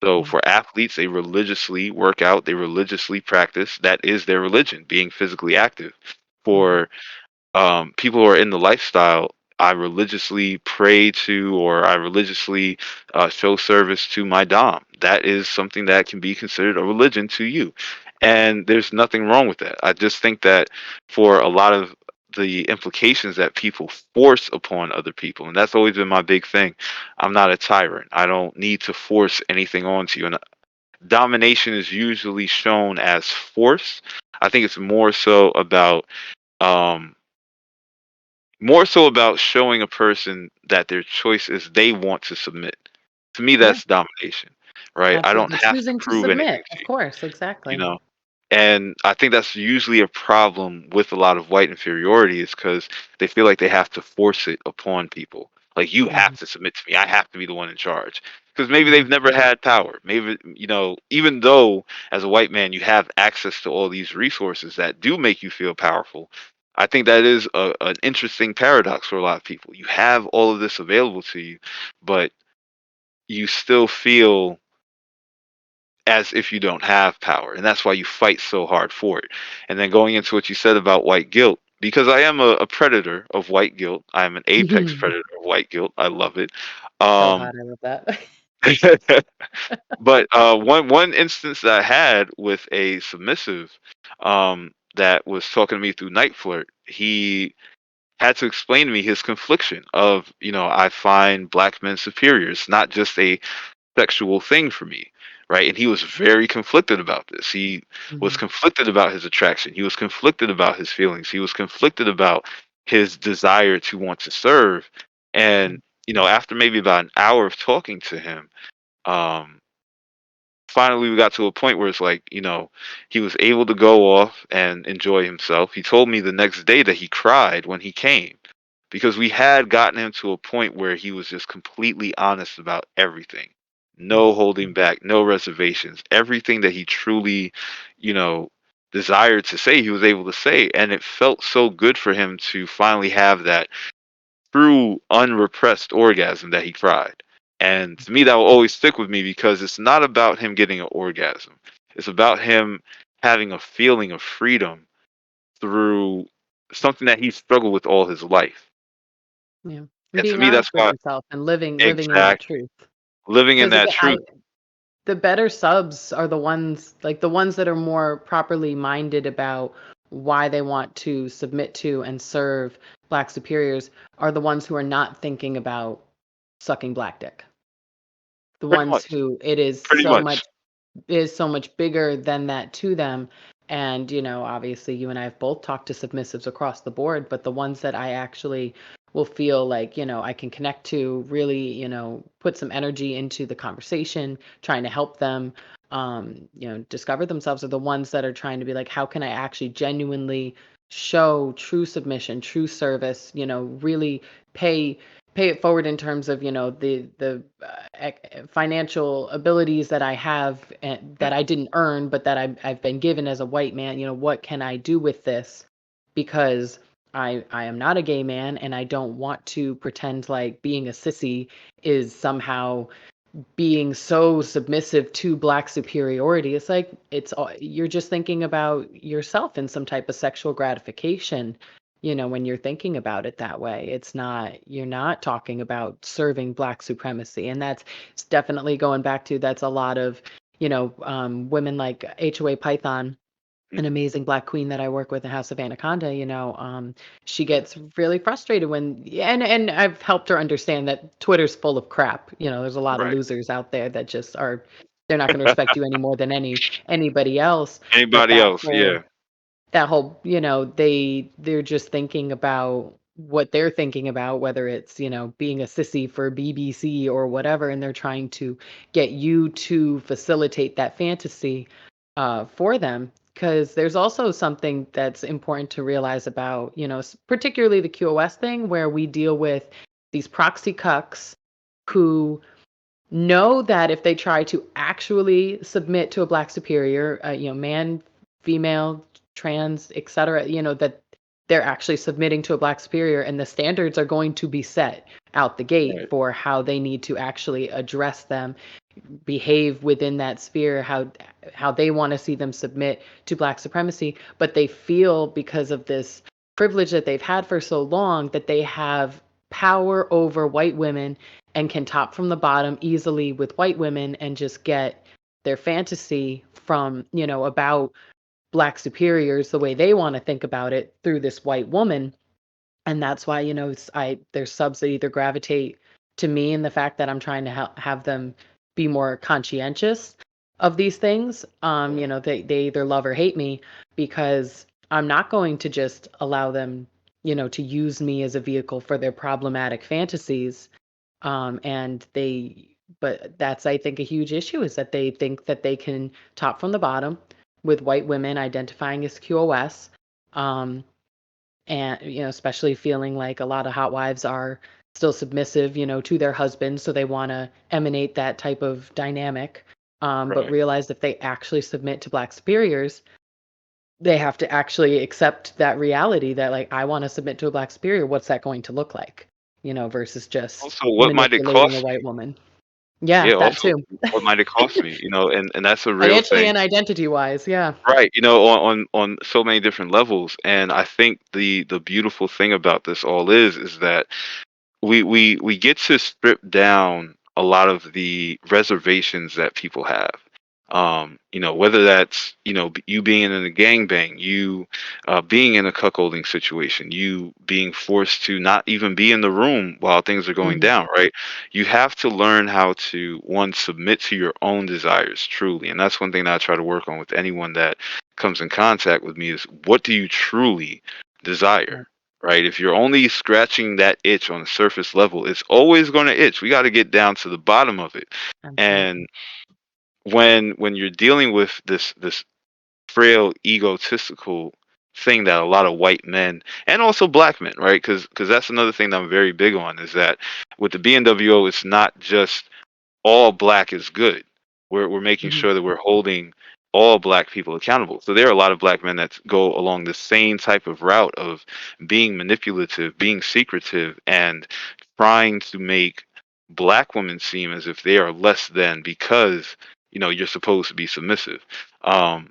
So Yeah. for athletes, they religiously work out, they religiously practice. That is their religion, being physically active. Mhm. For people who are in the lifestyle, I religiously pray to or I religiously show service to my Dom. That is something that can be considered a religion to you. And there's nothing wrong with that. I just think that for a lot of the implications that people force upon other people, and that's always been my big thing. I'm not a tyrant. I don't need to force anything onto you. And domination is usually shown as force. I think it's um, more so about showing a person that their choice is they want to submit. To me, Yeah. that's domination, right? I don't Absolutely. have to Choosing to prove anything submit. to Of you, course. you Exactly. know? And I think that's usually a problem with a lot of white inferiority is because they feel like they have to force it upon people. Like, you Mhm. have to submit to me. I have to be the one in charge. Because maybe Mhm. they've never had power. Maybe, even though as a white man you have access to all these resources that do make you feel powerful, I think that is an interesting paradox for a lot of people. You have all of this available to you, but you still feel as if you don't have power. And that's why you fight so hard for it. And then going into what you said about white guilt, because I am a predator of white guilt. I am an apex predator of white guilt. I love it. So Um, hot. I love that. but one instance that I had with a submissive that was talking to me through Night Flirt, he had to explain to me his confliction of, I find black men superior. It's not just a sexual thing for me, right? And he was very conflicted about this. He was Mhm. conflicted about his attraction. He was conflicted about his feelings. He was conflicted about his desire to want to serve. And, after maybe about an hour of talking to him, um, finally we got to a point where it's like, he was able to go off and enjoy himself. He told me the next day that he cried when he came because we had gotten him to a point where he was just completely honest about everything. No Mhm. holding back, no reservations. Everything that he truly, you know, desired to say, he was able to say, and it felt so good for him to finally have that true unrepressed orgasm that he cried. And to me, that will always stick with me because it's not about him getting an orgasm. It's about him having a feeling of freedom through something that he struggled with all his life. Yeah. And And to being me, that's honest with why himself and living in that exactly truth. living in Because that again, truth. the better subs are the ones, like the ones that are more properly minded about why they want to submit to and serve black superiors, are the ones who are not thinking about sucking black dick. The Pretty ones much. who it Pretty much. is so much bigger than that to them. And, obviously you and I have both talked to submissives across the board, but the ones that I actually will feel like, I can connect to, really, put some energy into the conversation, trying to help them, discover themselves, are the ones that are trying to be like, how can I actually genuinely show true submission, true service, really pay pay it forward in terms of the financial abilities that I have and that I didn't earn, but that I've been given as a white man. What can I do with this? Because I am not a gay man, and I don't want to pretend like being a sissy is somehow being so submissive to black superiority. It's like you're just thinking about yourself in some type of sexual gratification, when you're thinking about it that way. You're not talking about serving black supremacy. And it's definitely going back to, that's a lot of, women like HOA Python, an amazing black queen that I work with in House of Anaconda. She gets really frustrated when, and I've helped her understand that Twitter's full of crap. There's a lot of Right. losers out there that just are, they're not going to respect you any more than anybody else. But Anybody else? Yeah. that whole, they're just thinking about what they're thinking about, whether it's, being a sissy for BBC or whatever, and they're trying to get you to facilitate that fantasy for them. Because there's also something that's important to realize about, particularly the QoS thing, where we deal with these proxy cucks who know that if they try to actually submit to a black superior, man, female, trans, etc., that they're actually submitting to a black superior, and the standards are going to be set out the gate Right. for how they need to actually address them, behave within that sphere, how they want to see them submit to black supremacy. But they feel, because of this privilege that they've had for so long, that they have power over white women and can top from the bottom easily with white women and just get their fantasy from, about black superiors the way they want to think about it through this white woman. And that's why, there's subs that either gravitate to me, and the fact that I'm trying to have them be more conscientious of these things. They either love or hate me, because I'm not going to just allow them, to use me as a vehicle for their problematic fantasies. And but that's, I think, a huge issue, is that they think that they can top from the bottom with white women identifying as QoS. Um, and, especially feeling like a lot of hot wives are still submissive, to their husbands. So they want to emanate that type of dynamic. But Right. realize if they actually submit to black superiors, they have to actually accept that reality that, like, I want to submit to a black superior. What's that going to look like? Versus just Also, what might it manipulating a cost white me? woman. Yeah, Yeah. that Also, too. what might it cost me? And that's a real Financially thing. and identity wise. Yeah. Right, on so many different levels, and I think the beautiful thing about this all is that we get to strip down a lot of the reservations that people have. Whether that's you being in a gangbang, you being in a cuckolding situation, you being forced to not even be in the room while things are going Hmm. down. Right, you have to learn how to, one, submit to your own desires truly, and that's one thing that I try to work on with anyone that comes in contact with me is, what do you truly desire? Right? If you're only scratching that itch on the surface level, it's always going to itch. We got to get down to the bottom of it. Absolutely. And when you're dealing with this frail, egotistical thing that a lot of white men and also black men, right? Because that's another thing that I'm very big on, is that with the BNWO, it's not just all black is good. We're making Hmm. sure that we're holding all black people accountable. So there are a lot of black men that go along the same type of route of being manipulative, being secretive, and trying to make black women seem as if they are less than because you're supposed to be submissive. Um,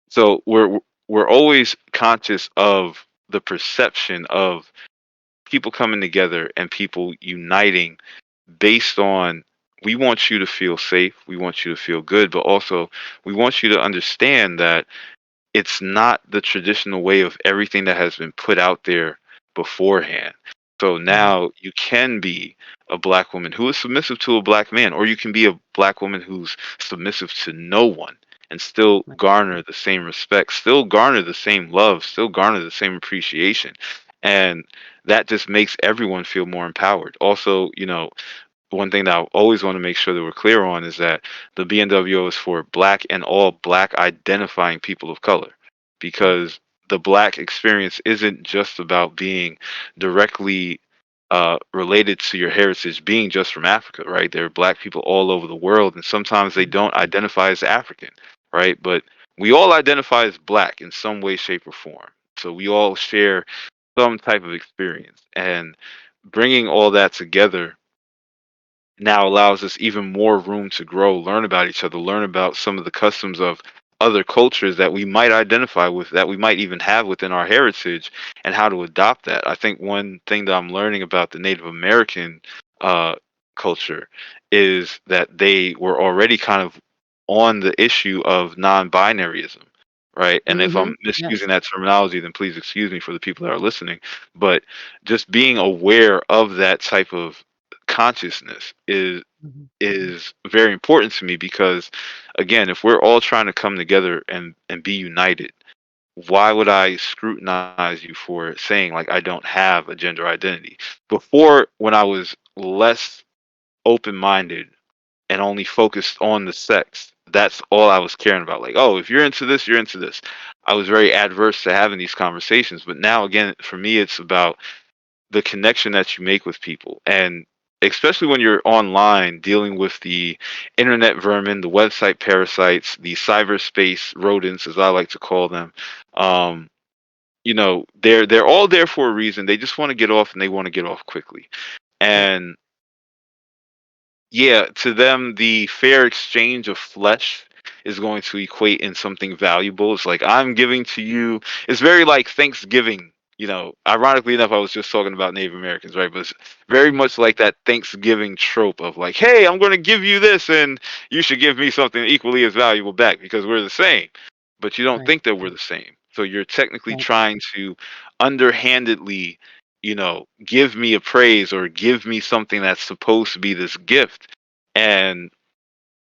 so we're always conscious of the perception of people coming together and people uniting based on, we want you to feel safe, we want you to feel good, but also we want you to understand that it's not the traditional way of everything that has been put out there beforehand. So Mhm. now you can be a black woman who is submissive to a black man, or you can be a black woman who's submissive to no one and still Right. garner the same respect, still garner the same love, still garner the same appreciation. And that just makes everyone feel more empowered. Also, one thing that I always want to make sure that we're clear on is that the BNWO is for black and all black identifying people of color, Right. because the black experience isn't just about being directly related to your heritage, being just from Africa, right? There are black people all over the world, and sometimes they Mhm. don't identify as African, right? But we all identify as black in some way, shape, or form. So we all share some type of experience, and bringing all that together now allows us even more room to grow, learn about each other, learn about some of the customs of other cultures that we might identify with, that we might even have within our heritage, and how to adopt that. I think one thing that I'm learning about the Native American uh, culture is that they were already kind of on the issue of non-binaryism, right? And if I'm Yes. misusing that terminology, then please excuse me for the people that are listening. But just being aware of that type of consciousness Mhm. is very important to me, because again, if we're all trying to come together and be united, why would I scrutinize you for saying like I don't have a gender identity? Before, when I was less open-minded and only focused on the sex, that's all I was caring about. Like, oh, if you're into this, you're into this. I was very adverse to having these conversations. But now again, for me, it's about the connection that you make with people. And especially when you're online dealing with the internet vermin, the website parasites, the cyberspace rodents, as I like to call them. um, they're all there for a reason. They just want to get off, and they want to get off quickly. Right. And yeah, to them, the fair exchange of flesh is going to equate in something valuable. It's like, I'm giving to you. It's very like Thanksgiving. Ironically enough, I was just talking about Native Americans, right? But it's very Mhm. much like that Thanksgiving trope of like, hey, I'm going to give you this, and you should give me something equally as valuable back because we're the same. But you don't Right. think that we're the same. So you're technically Right. trying to underhandedly give me a praise or give me something that's supposed to be this gift. And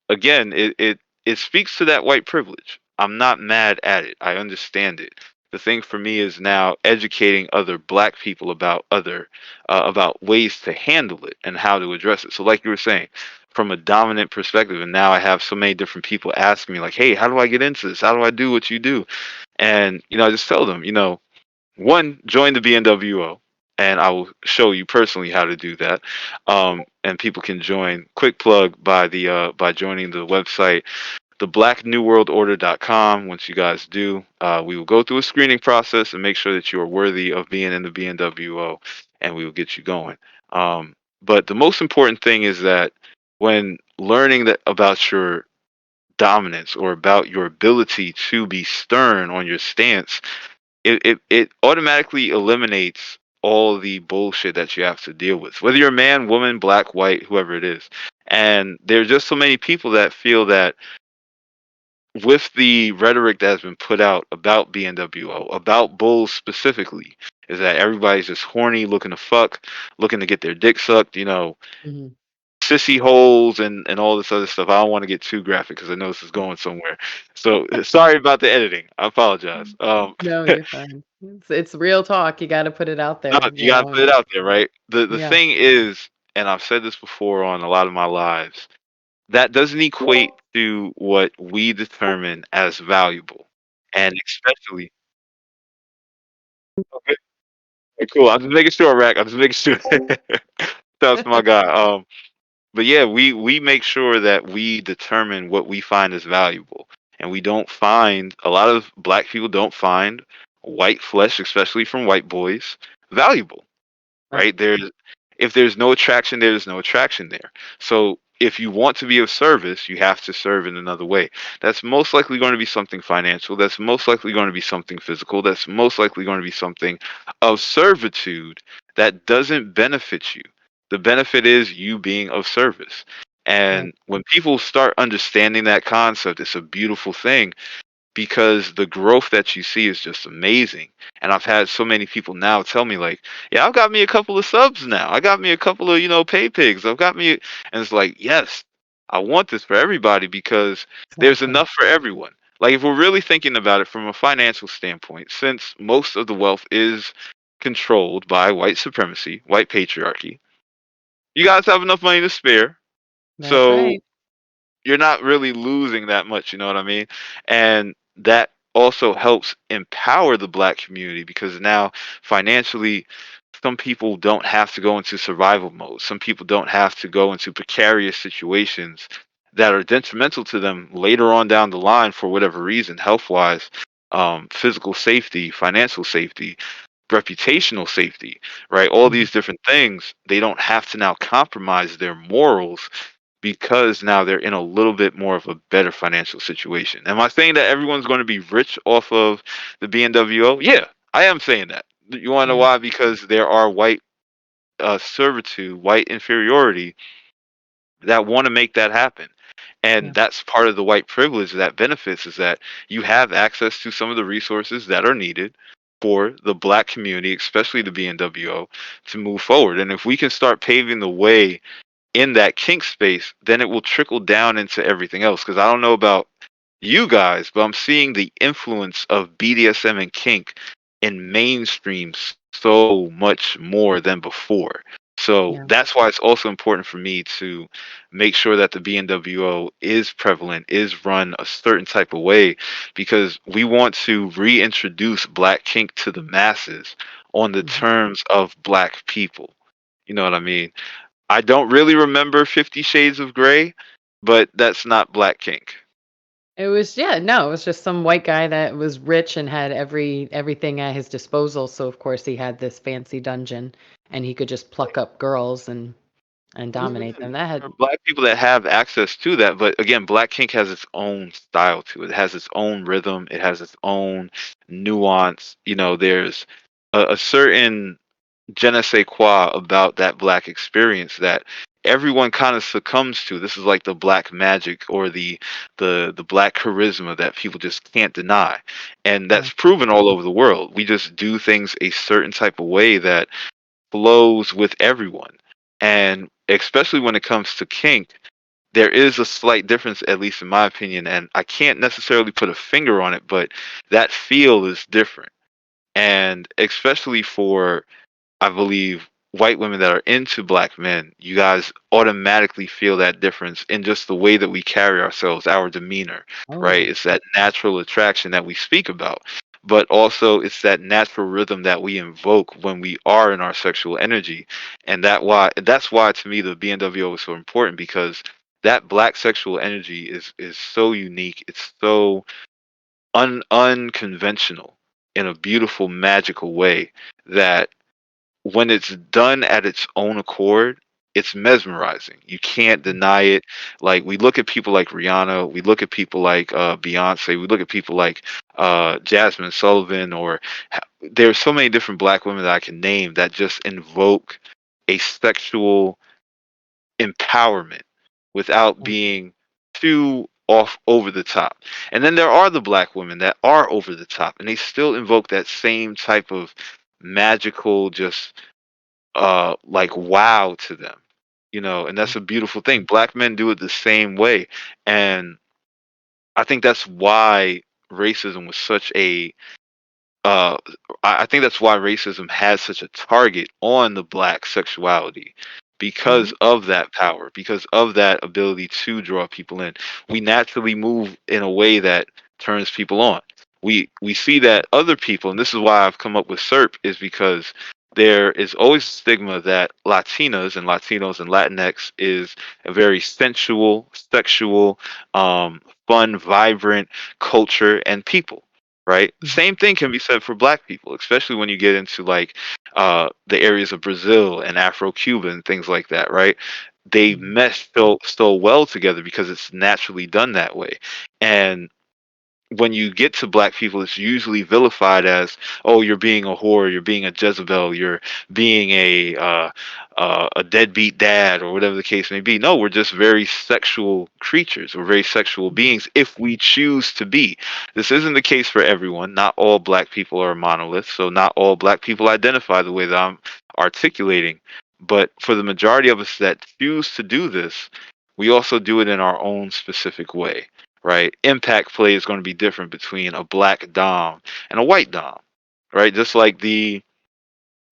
again, it speaks to that white privilege. I'm not mad at it. I understand it. The thing for me is now educating other black people about about ways to handle it and how to address it. So like you were saying, from a dominant perspective, and now I have so many different people asking me like, hey, how do I get into this? How do I do what you do? And I just tell them, one, join the BNWO, and I will show you personally how to do that. And people can join. Quick plug by joining the website, theblacknewworldorder.com. Once you guys do, we will go through a screening process and make sure that you are worthy of being in the BNWO, and we will get you going. But the most important thing is that when learning that about your dominance or about your ability to be stern on your stance, it automatically eliminates all the bullshit that you have to deal with, whether you're a man, woman, black, white, whoever it is. And there are just so many people that feel that with the rhetoric that has been put out about BNWO, about bulls specifically, is that everybody's just horny, looking to fuck, looking to get their dick sucked, Mhm. sissy holes and all this other stuff. I don't want to get too graphic because I know this is going somewhere. So sorry about the editing. I apologize. No, you're fine. It's real talk. You got to put it out No, there, you gotta put it out there, right? The Yeah. thing is, and I've said this before on a lot of my lives, that doesn't equate to what we determine as valuable. And especially, okay, cool. I'm just making sure, Rack. I'm just making sure. That's my guy. But yeah, we make sure that we determine what we find as valuable. and we don't find, a lot of black people don't find white flesh, especially from white boys, valuable, Right. right? If there's no attraction there, there's no attraction there. So if you want to be of service, you have to serve in another way. That's most likely going to be something financial. That's most likely going to be something physical. That's most likely going to be something of servitude that doesn't benefit you. The benefit is you being of service. Right. And when people start understanding that concept, it's a beautiful thing because the growth that you see is just amazing. And I've had so many people now tell me like, yeah, I've got me a couple of subs now. I got me a couple of, pay pigs. I've got me, and it's like, yes, I want this for everybody because there's Exactly. enough for everyone. Like if we're really thinking about it from a financial standpoint, since most of the wealth is controlled by white supremacy, white patriarchy, you guys have enough money to spare. That's So right. you're not really losing that much, you know what I mean? And that also helps empower the black community because now financially some people don't have to go into survival mode. Some people don't have to go into precarious situations that are detrimental to them later on down the line for whatever reason, health wise, physical safety, financial safety, reputational safety, right? All Mhm. these different things, they don't have to now compromise their morals because now they're in a little bit more of a better financial situation. Am I saying that everyone's going to be rich off of the BNWO? Yeah, I am saying that. You want to know Yeah. why? Because there are white servitude, white inferiority that want to make that happen. And Yeah. that's part of the white privilege that benefits is that you have access to some of the resources that are needed for the black community, especially the BNWO, to move forward. And if we can start paving the way in that kink space, then it will trickle down into everything else. Because I don't know about you guys, but I'm seeing the influence of BDSM and kink in mainstream so much more than before. So Yeah. that's why it's also important for me to make sure that the BNWO is prevalent, is run a certain type of way, because we want to reintroduce black kink to the masses on the Mhm. terms of black people. You know what I mean? I don't really remember 50 Shades of Grey, but that's not black kink. It was, yeah, no, it was just some white guy that was rich and had everything at his disposal. So of course he had this fancy dungeon and he could just pluck up girls and And dominate again, them. That there had are black people that have access to that, but again, black kink has its own style to it. It has its own rhythm. It has its own nuance. There's a certain je ne sais quoi about that black experience that everyone kind of succumbs to. This is like the black magic or the black charisma that people just can't deny. And yeah. that's proven all over the world. We just do things a certain type of way that flows with everyone. And especially when it comes to kink, there is a slight difference, at least in my opinion, and I can't necessarily put a finger on it, but that feel is different. And especially for, I believe, white women that are into black men, you guys automatically feel that difference in just the way that we carry ourselves, our demeanor, Oh right? yeah. It's that natural attraction that we speak about, but also it's that natural rhythm that we invoke when we are in our sexual energy. And that's why to me the BNWO is so important because that black sexual energy is so unique. It's so unconventional in a beautiful, magical way that when it's done at its own accord, it's mesmerizing. You can't deny it. Like we look at people like Rihanna, we look at people like Beyonce, we look at people like Jasmine Sullivan, or there's so many different black women that I can name that just invoke a sexual empowerment without Yeah. being too off over the top. And then there are the black women that are over the top, and they still invoke that same type of magical, just like wow to them, and that's a beautiful thing. Black men do it the same way, and I think that's why racism was such a uh I think that's why racism has such a target on the black sexuality, because Mhm. of that power, because of that ability to draw people in. We naturally move in a way that turns people on. We see that other people, and this is why I've come up with SERP, is because there is always a stigma that Latinas and Latinos and Latinx is a very sensual, sexual, fun, vibrant culture and people, right? Mhm. Same thing can be said for Black people, especially when you get into like the areas of Brazil and Afro-Cuba and things like that, right? They Mhm. mesh so well together because it's naturally done that way. And when you get to Black people, it's usually vilified as, oh, you're being a whore, you're being a Jezebel, you're being a deadbeat dad, or whatever the case may be. No, we're just very sexual creatures. We're very sexual Mhm. beings if we choose to be. This isn't the case for everyone. Not all Black people are monoliths, so not all Black people identify the way that I'm articulating. But for the majority of us that choose to do this, we also do it in our own specific way, right? Impact play is going to be different between a Black Dom and a white Dom, right? Just like we're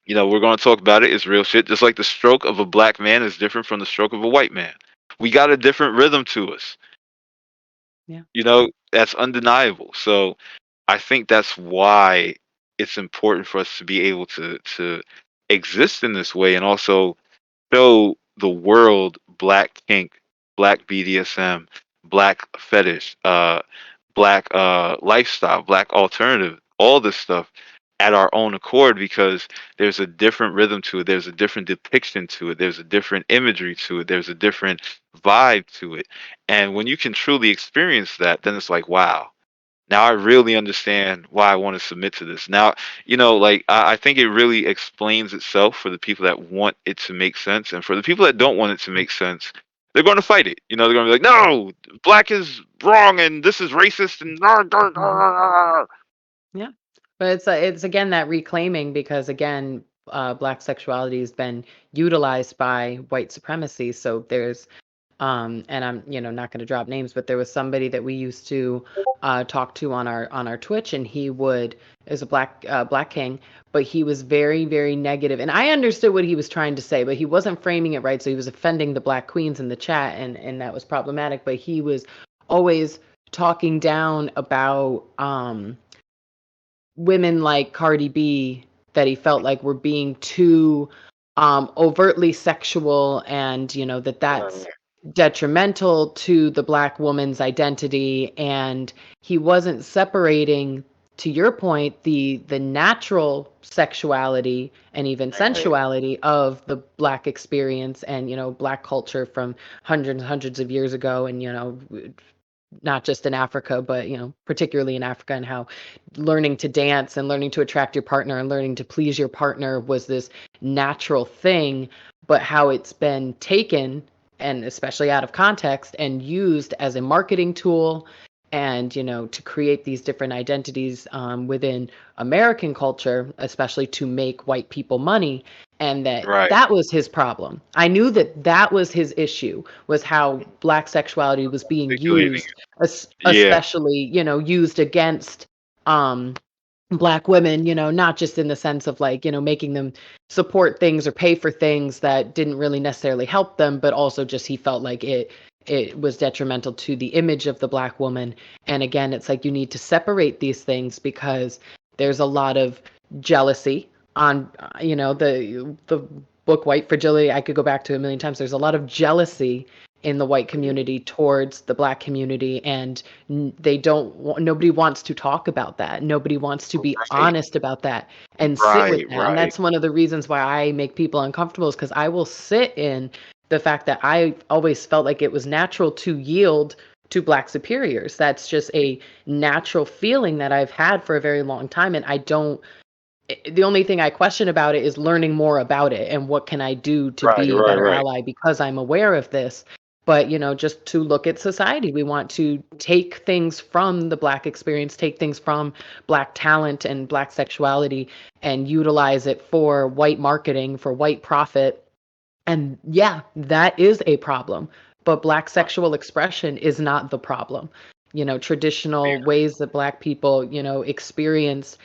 going to talk about it, it's real shit. Just like the stroke of a Black man is different from the stroke of a white man. We got a different rhythm to us. Yeah. That's undeniable. So I think that's why it's important for us to be able to exist in this way and also show the world Black kink, Black BDSM, Black fetish, Black lifestyle, Black alternative, all this stuff at our own accord because there's a different rhythm to it, there's a different depiction to it, there's a different imagery to it, there's a different vibe to it. And when you can truly experience that, then it's like, wow, now I really understand why I want to submit to this. Now, like I think it really explains itself for the people that want it to make sense, and for the people that don't want it to make sense, they're going to fight it. They're going to be like, "No, Black is wrong, and this is racist," and Mhm. Yeah. But it's again that reclaiming because again, Black sexuality has been utilized by white supremacy. So there's and I'm not going to drop names, but there was somebody that we used to talk to on our Twitch, and he would is a black king, but he was very very negative, and I understood what he was trying to say, but he wasn't framing it right, so he was offending the Black queens in the chat, and that was problematic. But he was always talking down about women like Cardi B that he felt like were being too overtly sexual, and that's detrimental to the Black woman's identity, and he wasn't separating, to your point, the natural sexuality and even sensuality of the Black experience and Black culture from hundreds and hundreds of years ago, and not just in Africa, but particularly in Africa, and how learning to dance and learning to attract your partner and learning to please your partner was this natural thing, but how it's been taken, and especially out of context, and used as a marketing tool, and to create these different identities within American culture, especially to make white people money, and right, that was his problem. I knew that was his issue, was how Black sexuality was being articulating used, it. Yeah, especially used against um Black women, not just in the sense of like, making them support things or pay for things that didn't really necessarily help them, but also just he felt like it was detrimental to the image of the Black woman. And again, it's like you need to separate these things because there's a lot of jealousy on the book White Fragility. I could go back to a million times. There's a lot of jealousy in the white community towards the Black community, and they don't nobody wants to talk about that, nobody wants to be right, honest about that and sit with right, that. And right, that's one of the reasons why I make people uncomfortable, is because I will sit in the fact that I always felt like it was natural to yield to Black superiors. That's just a natural feeling that I've had for a very long time, and the only thing I question about it is learning more about it and what can I do to right, be a right, better right, ally because I'm aware of this. But, just to look at society, we want to take things from the Black experience, take things from Black talent and Black sexuality, and utilize it for white marketing, for white profit. And yeah, that is a problem. But Black right. sexual expression is not the problem. Traditional ways that Black people, experience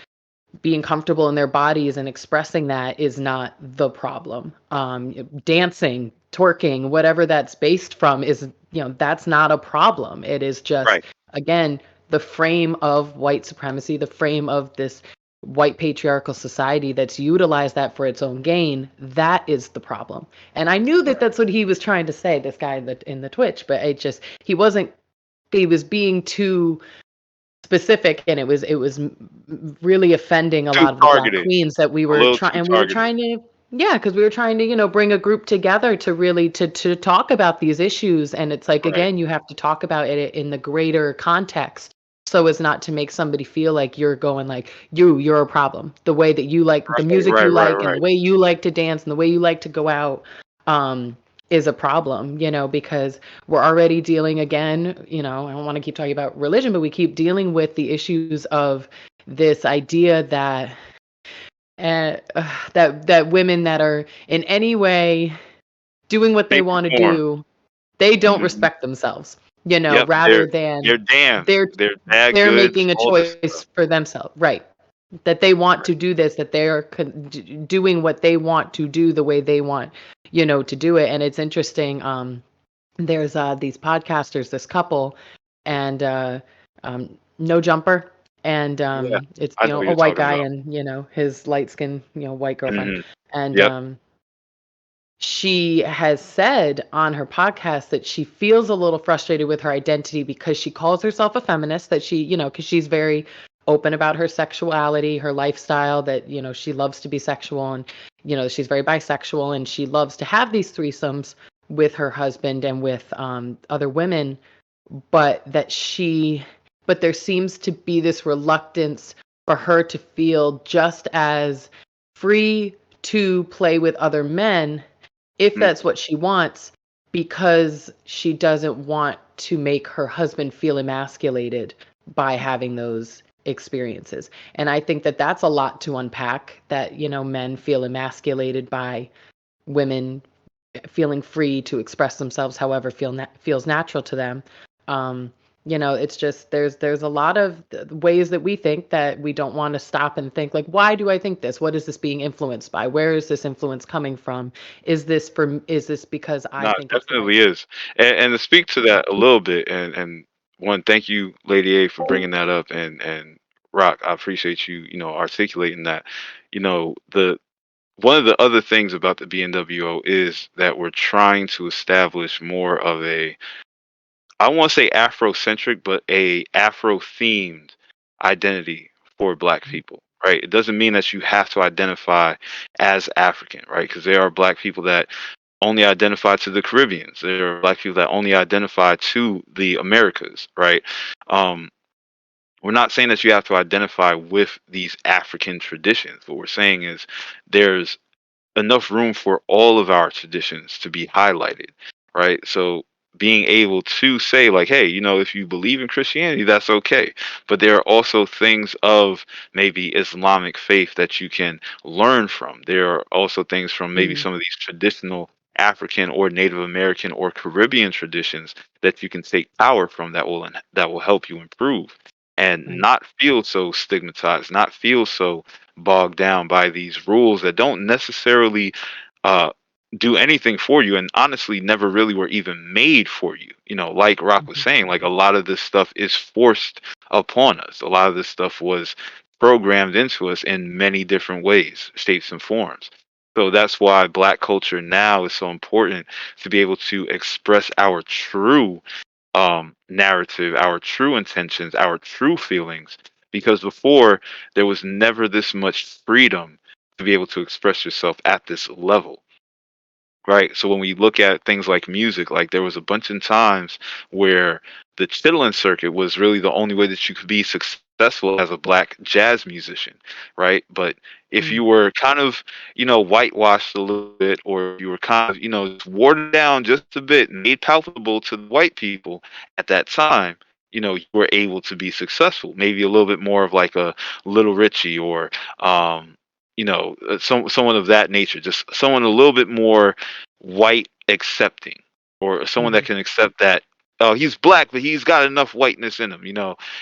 being comfortable in their bodies and expressing that is not the problem. Dancing, twerking, whatever that's based from is, that's not a problem. It is just, Right. again, the frame of white supremacy, the frame of this white patriarchal society that's utilized that for its own gain, that is the problem. And I knew that that's what he was trying to say, this guy in the Twitch, but he wasn't, he was being too specific, and it was really offending a Too lot of the Black targeted, queens that a little too we were targeted. trying to, yeah, because we were trying to, bring a group together to really to talk about these issues. And it's like, Right. again, you have to talk about it in the greater context, so as not to make somebody feel like you're going like, you're a problem. The way that you like the Right. music Right. you Right. like, and the Right. way you like to dance, and the way you like to go out, is a problem, because we're already dealing, again, I don't want to keep talking about religion, but we keep dealing with the issues of this idea that that women that are in any way doing what they Shape, or want to form. do, they don't Hmm. respect themselves, Yep. rather than They're damned. they're They're bad they're goods. making a All this choice stuff. for themselves, right? That they want Right. to do this, that they're doing what they want to do the way they want, to do it. And it's interesting. There's these podcasters, this couple, and No Jumper, and Yeah. it's I know what a you're white talking guy, about. and his light skin, white girlfriend, Hmm. and Yep. she has said on her podcast that she feels a little frustrated with her identity because she calls herself a feminist, that she, because she's very open about her sexuality, her lifestyle, that, she loves to be sexual, and, she's very bisexual, and she loves to have these threesomes with her husband and with other women, but but there seems to be this reluctance for her to feel just as free to play with other men if Mm. that's what she wants, because she doesn't want to make her husband feel emasculated by having those experiences. And I think that that's a lot to unpack, that, men feel emasculated by women feeling free to express themselves however feels natural to them. Um, it's just there's a lot of ways that we think, that we don't want to stop and think like, why do I think this? What is this being influenced by? Where is this influence coming from? Is this because I No, it think it's the right definitely thing? is. And to speak to that a little bit, and one, thank you, Lady A, for bringing that up, and Rock, I appreciate you, articulating that. The one of the other things about the BNWO is that we're trying to establish more of a, I won't say Afrocentric, but a Afro-themed identity for Black people, right? It doesn't mean that you have to identify as African, right? Because there are Black people that only identify to the Caribbeans. There are Black people that only identify to the Americas, right? Um, we're not saying that you have to identify with these African traditions. What we're saying is there's enough room for all of our traditions to be highlighted, right? So being able to say like, hey, if you believe in Christianity, that's okay, but there are also things of maybe Islamic faith that you can learn from. There are also things from maybe Mm, some of these traditional African or Native American or Caribbean traditions that you can take power from, that will help you improve and right. not feel so stigmatized, not feel so bogged down by these rules that don't necessarily uh, do anything for you, and honestly never really were even made for you. Like Rock was Mhm, saying, like a lot of this stuff is forced upon us. A lot of this stuff was programmed into us in many different ways, shapes, and forms. So that's why Black culture now is so important, to be able to express our true narrative, our true intentions, our true feelings. Because before, there was never this much freedom to be able to express yourself at this level. Right. So when we look at things like music, like there was a bunch of times where the chitlin circuit was really the only way that you could be successful as a Black jazz musician. Right. But if mm, you were kind of, whitewashed a little bit, or you were kind of, just watered down just a bit and made palpable to the white people at that time, you were able to be successful. Maybe a little bit more of like a Little Richie, or, someone of that nature, just someone a little bit more white accepting, or someone that mhm, can accept that, oh, he's Black but he's got enough whiteness in him.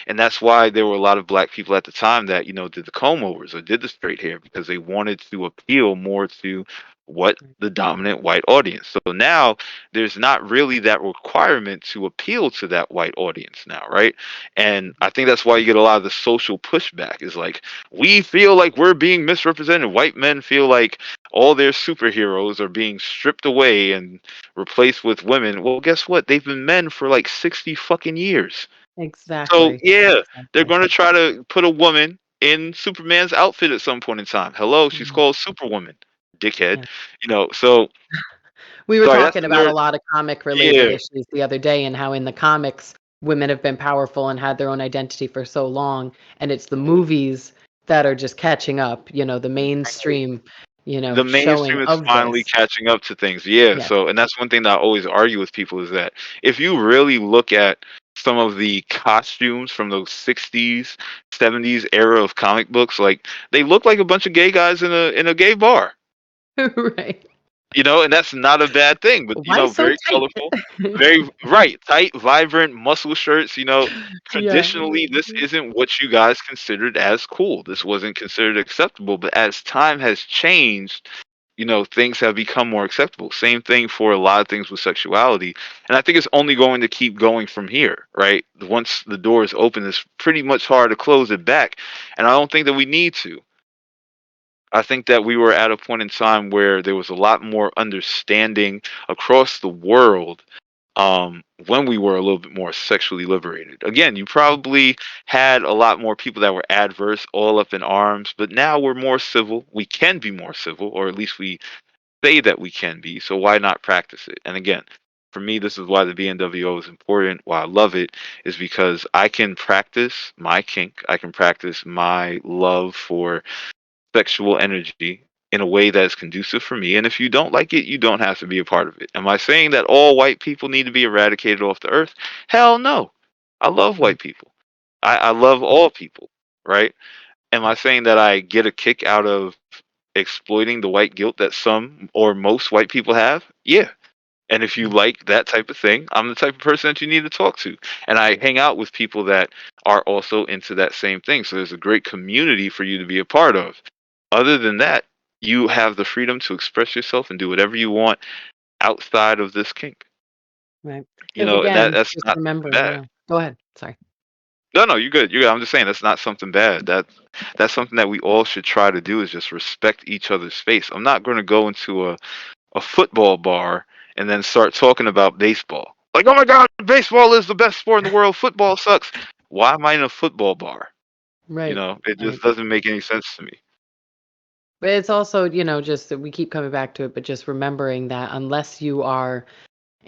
And that's why there were a lot of Black people at the time that did the comb overs or did the straight hair, because they wanted to appeal more to what the dominant white audience. So now there's not really that requirement to appeal to that white audience now, right? And I think that's why you get a lot of the social pushback is like, we feel like we're being misrepresented. White men feel like all their superheroes are being stripped away and replaced with women. Well, guess what? They've been men for like 60 fucking years. So Exactly. yeah, they're Exactly. going to try to put a woman in Superman's outfit at some point in time. Hello, she's Mhm. called Superwoman, dickhead. Yeah. So We were sorry, that's talking the about a nerd. lot of comic related Yeah, issues the other day and how in the comics women have been powerful and had their own identity for so long, and it's the movies that are just catching up, the mainstream, the showing mainstream is of finally this. catching up to things. Yeah, Yes. so and that's one thing that I always argue with people is that if you really look at some of the costumes from those 60s, 70s era of comic books, like they look like a bunch of gay guys in a gay bar. Right. And that's not a bad thing, but Why so very tight? colorful, very right, tight, vibrant muscle shirts. Yeah. Traditionally, this isn't what you guys considered as cool. This wasn't considered acceptable, but as time has changed, things have become more acceptable. Same thing for a lot of things with sexuality. And I think it's only going to keep going from here, right? Once the door is open, it's pretty much hard to close it back. And I don't think that we need to. I think that we were at a point in time where there was a lot more understanding across the world when we were a little bit more sexually liberated. Again, you probably had a lot more people that were adverse, all up in arms, but now we're more civil. We can be more civil, or at least we say that we can be. So why not practice it? And again, for me, this is why the BNWO is important. Why I love it is because I can practice my kink. I can practice my love for sexual energy in a way that is conducive for me. And if you don't like it, you don't have to be a part of it. Am I saying that all white people need to be eradicated off the earth? Hell no. I love Right. white people. I love all people, right? Am I saying that I get a kick out of exploiting the white guilt that some or most white people have? Yeah. And if you like that type of thing, I'm the type of person that you need to talk to. And I hang out with people that are also into that same thing. So there's a great community for you to be a part of. Other than that, you have the freedom to express yourself and do whatever you want outside of this kink. Right. Because That again, that's just not remember, something bad. go ahead. Sorry. No, no, you're good. You're good. I'm just saying that's not something bad. That's something that we all should try to do is just respect each other's space. I'm not going to go into a football bar and then start talking about baseball. Like, oh my God, baseball is the best sport in the world. Football sucks. Why am I in a football bar? Right. It Right. just doesn't make any sense to me. But it's also, just that we keep coming back to it, but just remembering that unless you are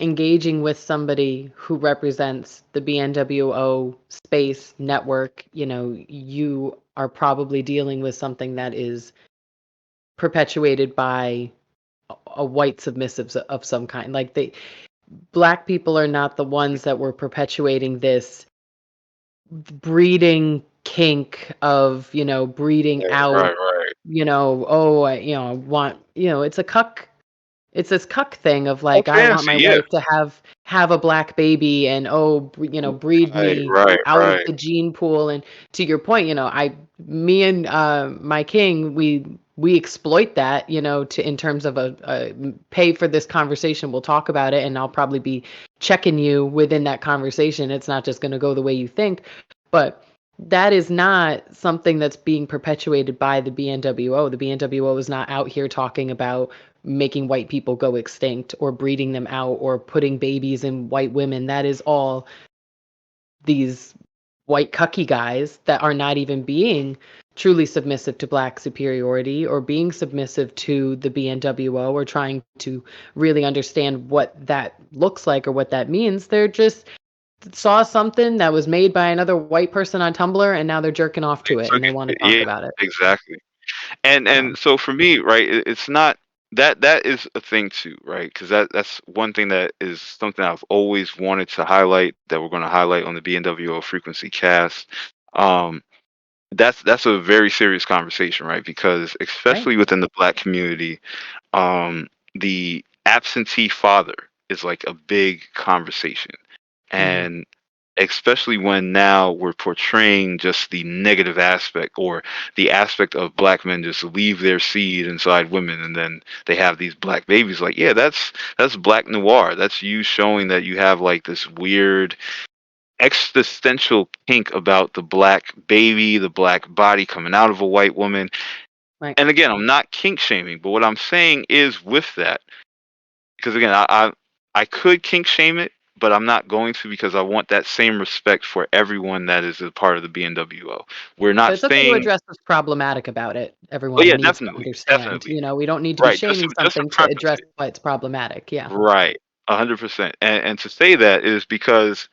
engaging with somebody who represents the BNWO space network, you are probably dealing with something that is perpetuated by a white submissive of some kind. Like black people are not the ones that were perpetuating this breeding kink of, breeding Right, out, right, right. oh, I want, it's a cuck. It's this cuck thing of Oh, like, I want fancy, my yeah. wife to have a black baby and, oh, breed Right, me right, out of right. the gene pool. And to your point, me and my king, we exploit that, to in terms of a pay for this conversation. We'll talk about it, and I'll probably be checking you within that conversation. It's not just going to go the way you think, but that is not something that's being perpetuated by the BNWO. The BNWO is not out here talking about making white people go extinct or breeding them out or putting babies in white women. That is all these white cucky guys that are not even being truly submissive to black superiority or being submissive to the BNWO or trying to really understand what that looks like or what that means. They're just saw something that was made by another white person on Tumblr and now they're jerking off They to it and took they it, want to talk yeah, about it. exactly. And So, and so for me, right, it's not that is a thing too, right? Because that's one thing that is something I've always wanted to highlight that we're going to highlight on the BNWO Frequency Cast. Um, that's a very serious conversation, right? Because right. especially within the Black community, the absentee father is like a big conversation, Mhm. and especially when now we're portraying just the negative aspect, or the aspect of black men just leave their seed inside women and then they have these black babies. Like, yeah, that's black noir. That's you showing that you have like this weird existential kink about the black baby, the black body coming out of a white woman. Right. And again, I'm not kink shaming, but what I'm saying is with that, because again, I could kink shame it, but I'm not going to, because I want that same respect for everyone that is a part of the BNWO. We're But not it's okay to saying, address what's problematic about it. oh yeah, Everyone needs to definitely, understand. definitely, You know, we don't need to be right, shaming just to something to preface address it, why it's problematic. Yeah. right, 100%, and to say that is because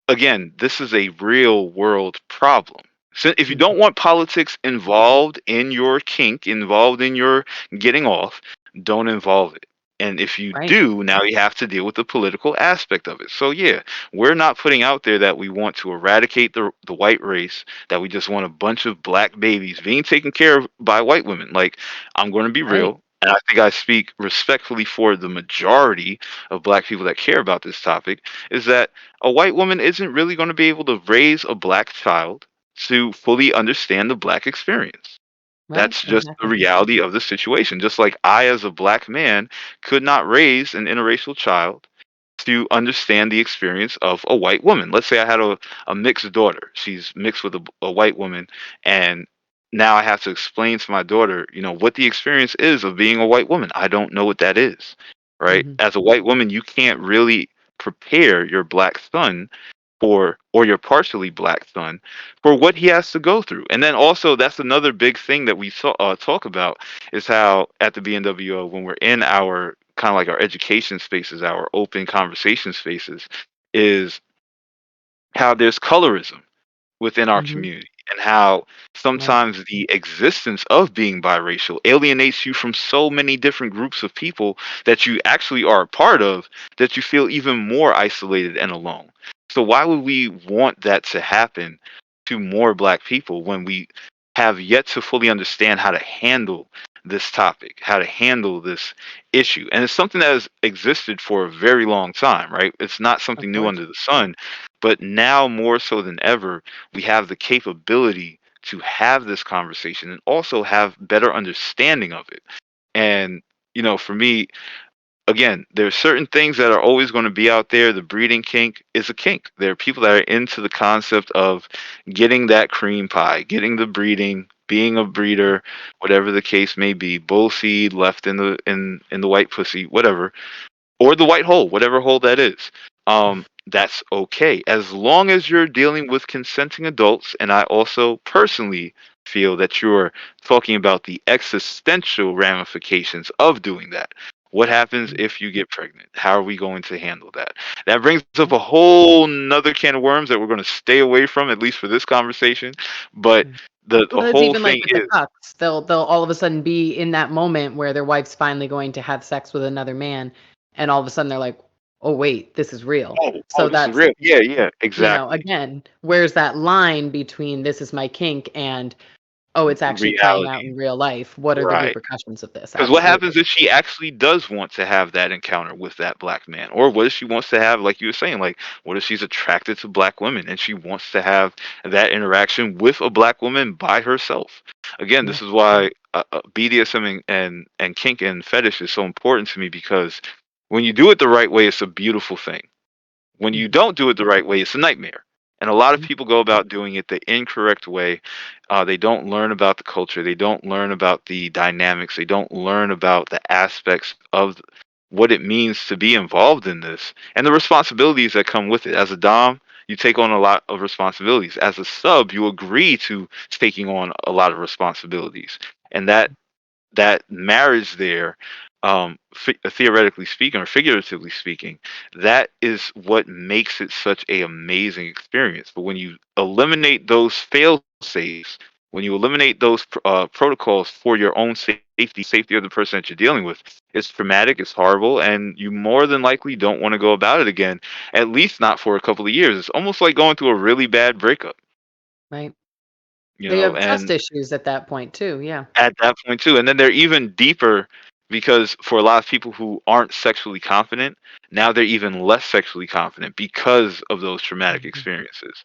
again, this is a real world problem. So if you Mhm. don't want politics involved in your kink, involved in your getting off, don't involve it. And if you Right. do, now you have to deal with the political aspect of it. So yeah, we're not putting out there that we want to eradicate the white race, that we just want a bunch of black babies being taken care of by white women. Like, I'm going to be Right. real, and I think I speak respectfully for the majority of black people that care about this topic, is that a white woman isn't really going to be able to raise a black child to fully understand the black experience. Right. That's just the Exactly. reality of the situation. Just like I, as a black man, could not raise an interracial child to understand the experience of a white woman. Let's say I had a mixed daughter. She's mixed with a white woman, and now I have to explain to my daughter, what the experience is of being a white woman. I don't know what that is, right? Hmm. As a white woman, you can't really prepare your black son or your partially black son for what he has to go through. And then also, that's another big thing that we talk about, is how at the BNWO, when we're in our kind of like our education spaces, our open conversation spaces, is how there's colorism within our Hmm. community, and how Right. sometimes the existence of being biracial alienates you from so many different groups of people that you actually are a part of, that you feel even more isolated and alone. So why would we want that to happen to more black people when we have yet to fully understand how to handle this topic, how to handle this issue? And it's something that has existed for a very long time, right? It's not Of something new course. under the sun, but now more so than ever, we have the capability to have this conversation and also have better understanding of it. And for me, again, there's certain things that are always going to be out there. The breeding kink is a kink. There are people that are into the concept of getting that cream pie, getting the breeding, being a breeder, whatever the case may be, bull seed left in the white pussy, whatever, or the white hole, whatever hole that is. That's okay as long as you're dealing with consenting adults. And I also personally feel that you're talking about the existential ramifications of doing that. What happens if you get pregnant? How are we going to handle that? That brings up Right. a whole nother can of worms that we're going to stay away from, at least for this conversation. But Mm. the Well, it's whole even like thing with the is, cucks. They'll all of a sudden be in that moment where their wife's finally going to have sex with another man, and all of a sudden they're like, "Oh wait, this is real." oh, So this is that's, real. Yeah, yeah, exactly. again, where's that line between this is my kink and, oh, it's actually playing out Reality. in real life? What are the Right. repercussions of this? Because what Absolutely. happens if she actually does want to have that encounter with that black man? Or what if she wants to have, like you were saying, like, what if she's attracted to black women and she wants to have that interaction with a black woman by herself? Again, Yeah. this is why BDSM and kink and fetish is so important to me, because when you do it the right way, it's a beautiful thing. When you Mhm. don't do it the right way, it's a nightmare. And a lot of Mm. people go about doing it the incorrect way. They don't learn about the culture. They don't learn about the dynamics. They don't learn about the aspects of what it means to be involved in this and the responsibilities that come with it. As a Dom, you take on a lot of responsibilities. As a sub, you agree to taking on a lot of responsibilities. And that marriage there, theoretically speaking or figuratively speaking, that is what makes it such a amazing experience. But when you eliminate those fail safes, when you eliminate those protocols for your own safety of the person that you're dealing with, it's traumatic, it's horrible, and you more than likely don't want to go about it again, at least not for a couple of years. It's almost like going through a really bad breakup, Right. They have trust and issues at that point too. Yeah. at that point too. And then they're even deeper because for a lot of people who aren't sexually confident, now they're even less sexually confident because of those traumatic Mhm. experiences.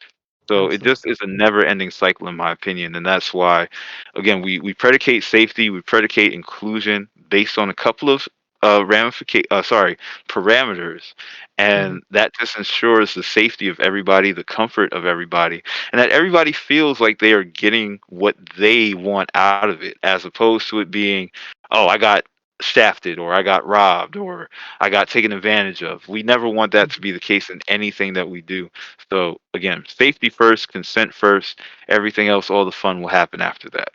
So it just Absolutely. is a never-ending cycle, in my opinion, and that's why, again, we predicate safety, we predicate inclusion based on a couple of parameters, Mhm. and that just ensures the safety of everybody, the comfort of everybody, and that everybody feels like they are getting what they want out of it, as opposed to it being, oh, I got shafted, or I got robbed, or I got taken advantage of. We never want that to Mhm. be the case in anything that we do. So again, safety first, consent first, everything else, all the fun will happen after that.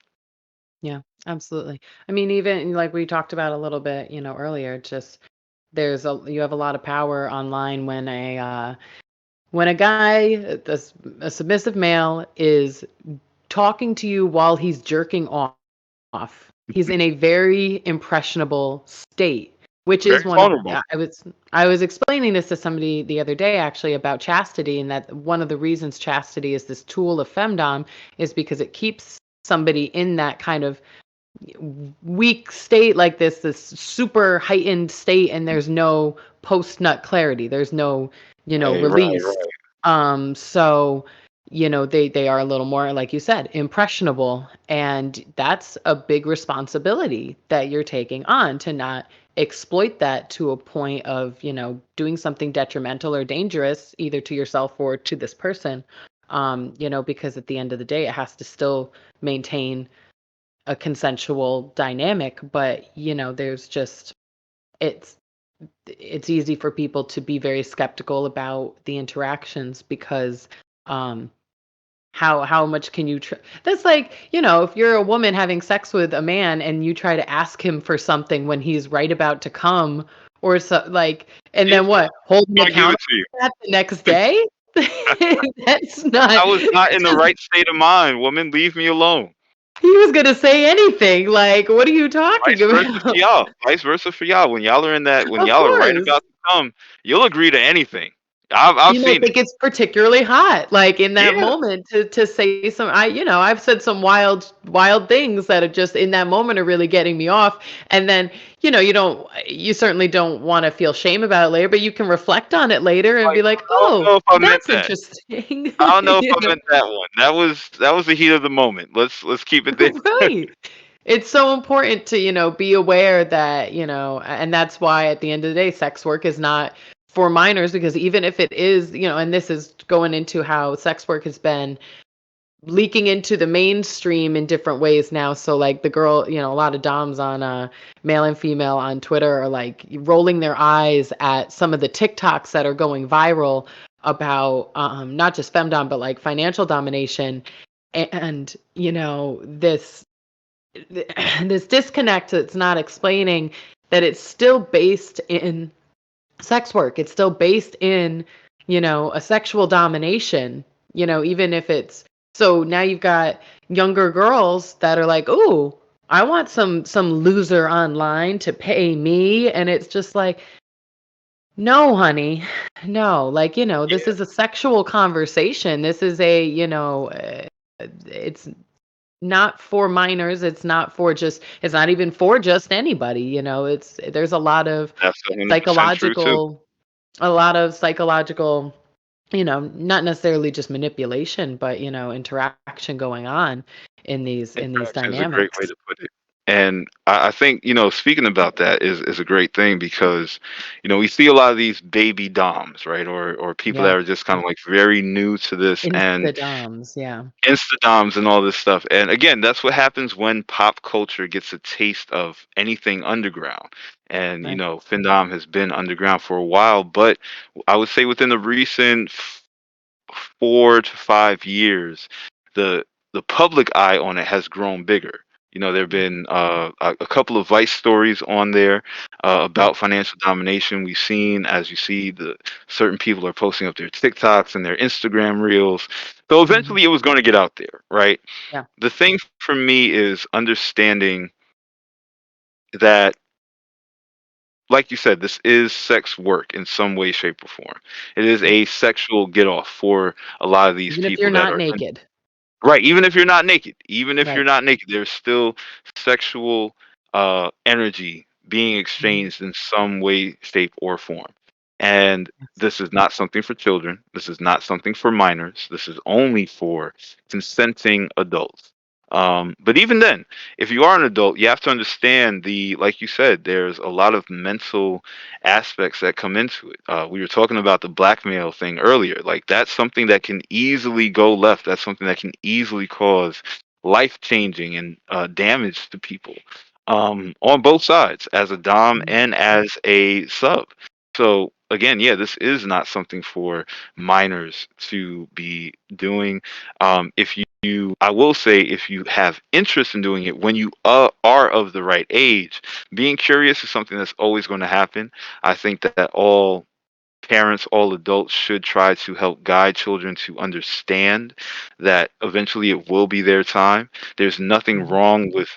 Yeah, absolutely. I mean, even like we talked about a little bit, earlier, just you have a lot of power online when a guy, a submissive male, is talking to you while he's jerking off. He's in a very impressionable state, which is Very one of vulnerable. I was explaining this to somebody the other day actually about chastity, and that one of the reasons chastity is this tool of femdom is because it keeps somebody in that kind of weak state, like this super heightened state, and there's no post nut clarity, there's no release. Right. So they are a little more, like you said, impressionable, and that's a big responsibility that you're taking on, to not exploit that to a point of doing something detrimental or dangerous, either to yourself or to this person. Because at the end of the day, it has to still maintain a consensual dynamic, but there's just it's it's easy for people to be very skeptical about the interactions, because um how much can you that's like, if you're a woman having sex with a man and you try to ask him for something when he's right about to come, or so, like, and He's then what, hold him gonna give it accountable to you. for that the next day. That's not I was not in the just, right state of mind, woman. Leave me alone. he was gonna say anything, like, what are you talking Vice versa for about? y'all. Vice versa for y'all. When Of y'all are right course. about to come, you'll agree to anything. I've You might seen it. think it's particularly hot, like, in that Yeah. moment, to say some, I've said some wild things that are just in that moment are really getting me off, and then, you certainly don't wanna feel shame about it later, but you can reflect on it later and Like, be like, I don't "Oh, know if I meant that's that. interesting." I don't know if You I know? meant that one. That was the heat of the moment. Let's keep it there. Right. It's so important to, be aware that, and that's why at the end of the day, sex work is not for minors, because even if it is, and this is going into how sex work has been leaking into the mainstream in different ways now. So like the girl, a lot of doms on male and female on Twitter are like rolling their eyes at some of the TikToks that are going viral about not just femdom, but like financial domination, and this disconnect that's not explaining that it's still based in sex work. It's still based in, a sexual domination, even if it's, so now you've got younger girls that are like, "Oh, I want some loser online to pay me." And it's just like, "No, honey. No, like, this Yeah, is a sexual conversation. This is a, it's not for minors. It's not even for just anybody, there's that's 100% true too. psychological a lot of psychological, not necessarily just manipulation, but interaction going on in these Interaction is a great way dynamics. to put it. And I think, speaking about that is a great thing because, we see a lot of these baby doms, right? Or people that Yeah. are just kind of like very new to this, and Insta-doms, yeah. Instadoms and all this stuff. And again, that's what happens when pop culture gets a taste of anything underground. And, Right. Findom has been underground for a while, but I would say within the recent 4 to 5 years, the the public eye on it has grown bigger. There have been a couple of Vice stories on there Yep. about financial domination. We've seen, as you see, the certain people are posting up their TikToks and their Instagram reels. So Mhm. eventually, it was going to get out there, right? Yeah. The thing for me is understanding that, like you said, this is sex work in some way, shape, or form. It is Yep. a sexual get off for a lot of these Even if you're people that not are naked. right. Even if you're not naked, even if you're Right. not naked, there's still sexual energy being exchanged in some way, shape, or form. And this is not something for children. This is not something for minors. This is only for consenting adults. But even then, if you are an adult, you have to understand like you said, there's a lot of mental aspects that come into it. We were talking about the blackmail thing earlier. Like, that's something that can easily go left. That's something that can easily cause life changing and damage to people on both sides, as a dom and as a sub. So again, yeah, this is not something for minors to be doing. If I will say, if you have interest in doing it when you are of the right age, being curious is something that's always going to happen. I think that all parents, all adults should try to help guide children to understand that eventually it will be their time. There's nothing wrong with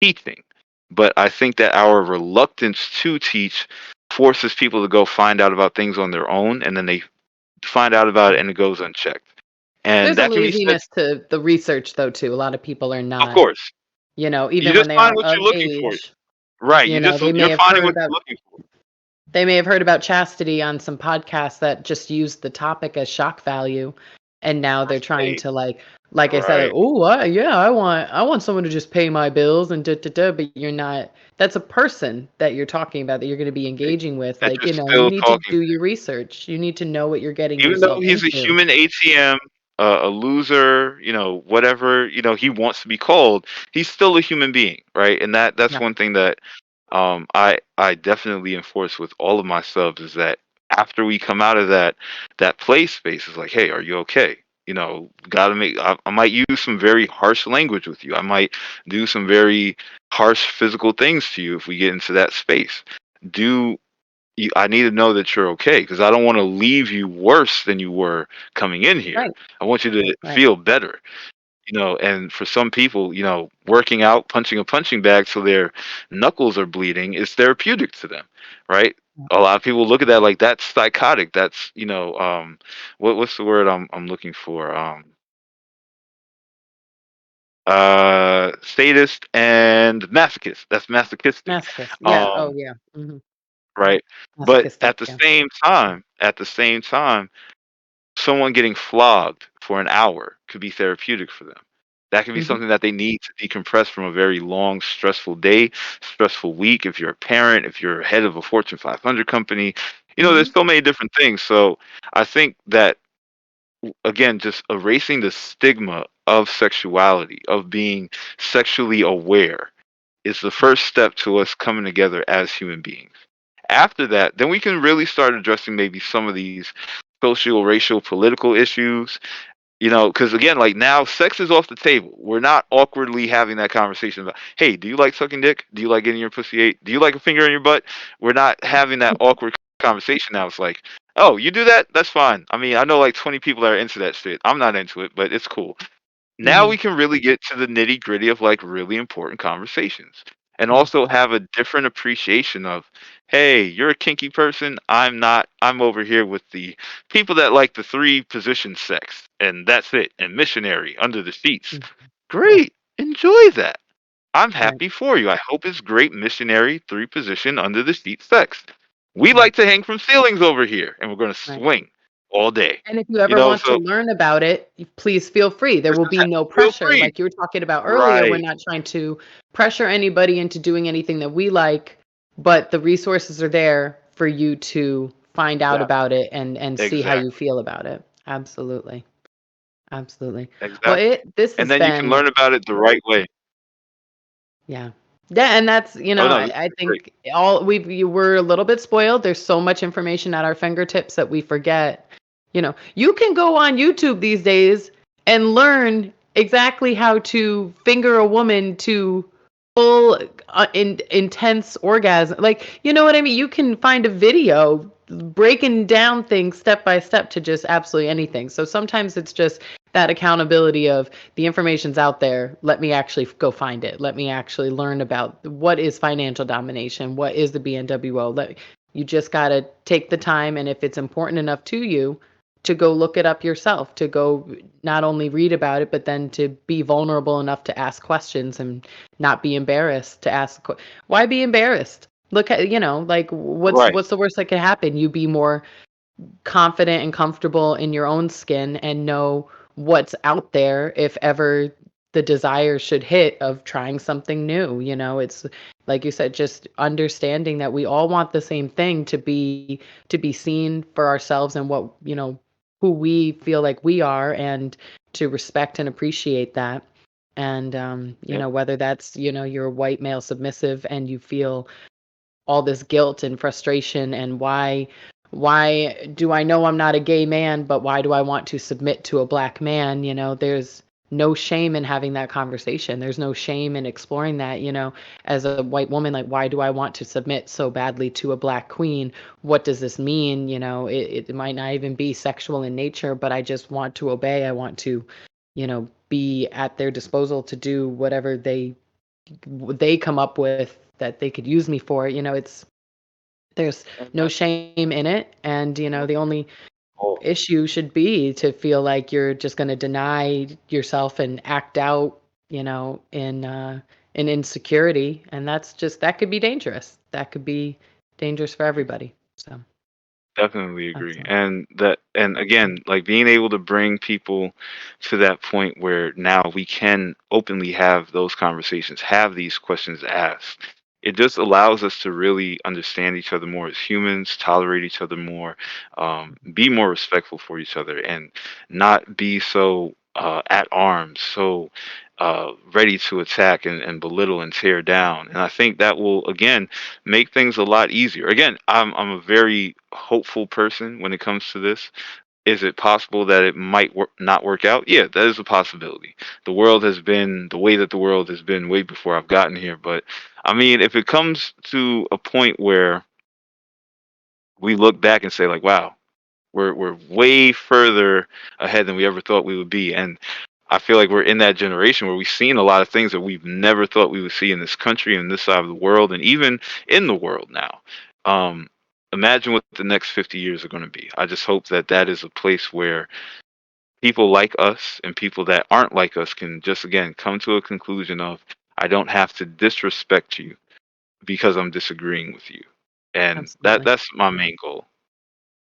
teaching, but I think that our reluctance to teach forces people to go find out about things on their own, and then they find out about it and it goes unchecked. And There's a that can be said, laziness to the research, though, too. A lot of people are of not, course. You even when just they find are what of you're looking for. age, Right. they may You're have finding heard what about you're looking for. they may have heard about chastity on some podcasts that just used the topic as shock value, and now they're trying Right. to like I said, like, Right. oh, yeah, I want someone to just pay my bills and da da da, but you're not. That's a person that you're talking about that you're going to be engaging with. That Like, you're you still need to talking do your research. You need to know what you're getting even though yourself he's a into. human ATM, a loser, whatever, he wants to be called, he's still a human being, right? And that's Yeah. one thing that I definitely enforce with all of my subs, is that after we come out of that play space, is like, hey, are you okay? Gotta I might use some very harsh language with you. I might do some very harsh physical things to you if we get into that space. Do I need to know that you're okay, because I don't want to leave you worse than you were coming in here. Right. I want you to Right. feel better. And for some people, working out, punching a punching bag so their knuckles are bleeding is therapeutic to them, right? A lot of people look at that like that's psychotic. That's, what's the word I'm looking for? Sadist and masochist. That's masochistic. Masochist. Yeah. Oh, Um, yeah. right. But Masochistic. Yeah. at the same time, someone getting flogged for an hour could be therapeutic for them. That could be hmm something that they need to decompress from a very long, stressful day, stressful week. If you're a parent, if you're head of a Fortune 500 company, there's hmm so many different things. So I think that, again, just erasing the stigma of sexuality, of being sexually aware, is the first step to us coming together as human beings. After that, then we can really start addressing maybe some of these social, racial, political issues. Because again, like, now sex is off the table. We're not awkwardly having that conversation about, hey, do you like sucking dick? Do you like getting your pussy ate? Do you like a finger in your butt? We're not having that awkward conversation now. It's like, oh, you do that? That's fine. I mean, I know like 20 people that are into that shit. I'm not into it, but it's cool. Now hmm we can really get to the nitty gritty of like really important conversations, and Yeah. also have a different appreciation of, hey, you're a kinky person. I'm not. I'm over here with the people that like the three position sex, and that's it. And missionary under the sheets. Mhm. Yeah. Great. Enjoy that. I'm Right. happy for you. I hope it's great missionary three position under the sheet sex. We Right. like to hang from ceilings over here, and we're going to Right. swing all day. And if you ever want to So learn about it, please feel free. There just will be no feel pressure. free. Like you were talking about earlier, we're Right. not trying to pressure anybody into doing anything that we like, but the resources are there for you to find out Exactly. about it and see how you Exactly. feel about it. Absolutely. Absolutely. Well, Exactly. this And has then you can been learn about it the right way. yeah. Yeah, and that's, Oh, no, this I is great. think we're a little bit spoiled. There's so much information at our fingertips that we forget. You can go on YouTube these days and learn exactly how to finger a woman to full intense orgasm. Like, you know what I mean? You can find a video breaking down things step by step to just absolutely anything. So sometimes it's just that accountability of the information's out there. Let me actually go find it. Let me actually learn about what is financial domination, what is the BNWO. You just got to take the time, and if it's important enough to you, to go look it up yourself, to go not only read about it, but then to be vulnerable enough to ask questions and not be embarrassed to ask. Why be embarrassed? Look at, like Right. what's the worst that could happen? You be more confident and comfortable in your own skin and know what's out there if ever the desire should hit of trying something new. It's like you said, just understanding that we all want the same thing, to be seen for ourselves and what, who we feel like we are, and to respect and appreciate that. And Yep. whether that's, you're a white male submissive and you feel all this guilt and frustration, and why do I know I'm not a gay man, but why do I want to submit to a black man? There's no shame in having that conversation. There's no shame in exploring that, as a white woman, like, why do I want to submit so badly to a black queen? What does this mean? It might not even be sexual in nature, but I just want to obey. I want to, be at their disposal to do whatever they come up with that they could use me for. There's And no shame in it, and the only oh, issue should be to feel like you're just going to deny yourself and act out, in insecurity, and that could be dangerous. That could be dangerous for everybody. So definitely that's agree. And again, like being able to bring people to that point where now we can openly have those conversations, have these questions asked. It just allows us to really understand each other more as humans, tolerate each other more, be more respectful for each other, and not be so at arms, so ready to attack and belittle and tear down. And I think that will again make things a lot easier. Again, I'm a very hopeful person when it comes to this. Is it possible that it might not work out? Yeah, that is a possibility. The world has been the way that the world has been way before I've gotten here. But I mean, if it comes to a point where we look back and say like, wow, we're way further ahead than we ever thought we would be. And I feel like we're in that generation where we've seen a lot of things that we've never thought we would see in this country and this side of the world and even in the world now. Um, Imagine what the next 50 years are going to be. I just hope that that is a place where people like us and people that aren't like us can just again come to a conclusion of I don't have to disrespect you because I'm disagreeing with you. And absolutely. that's my main goal.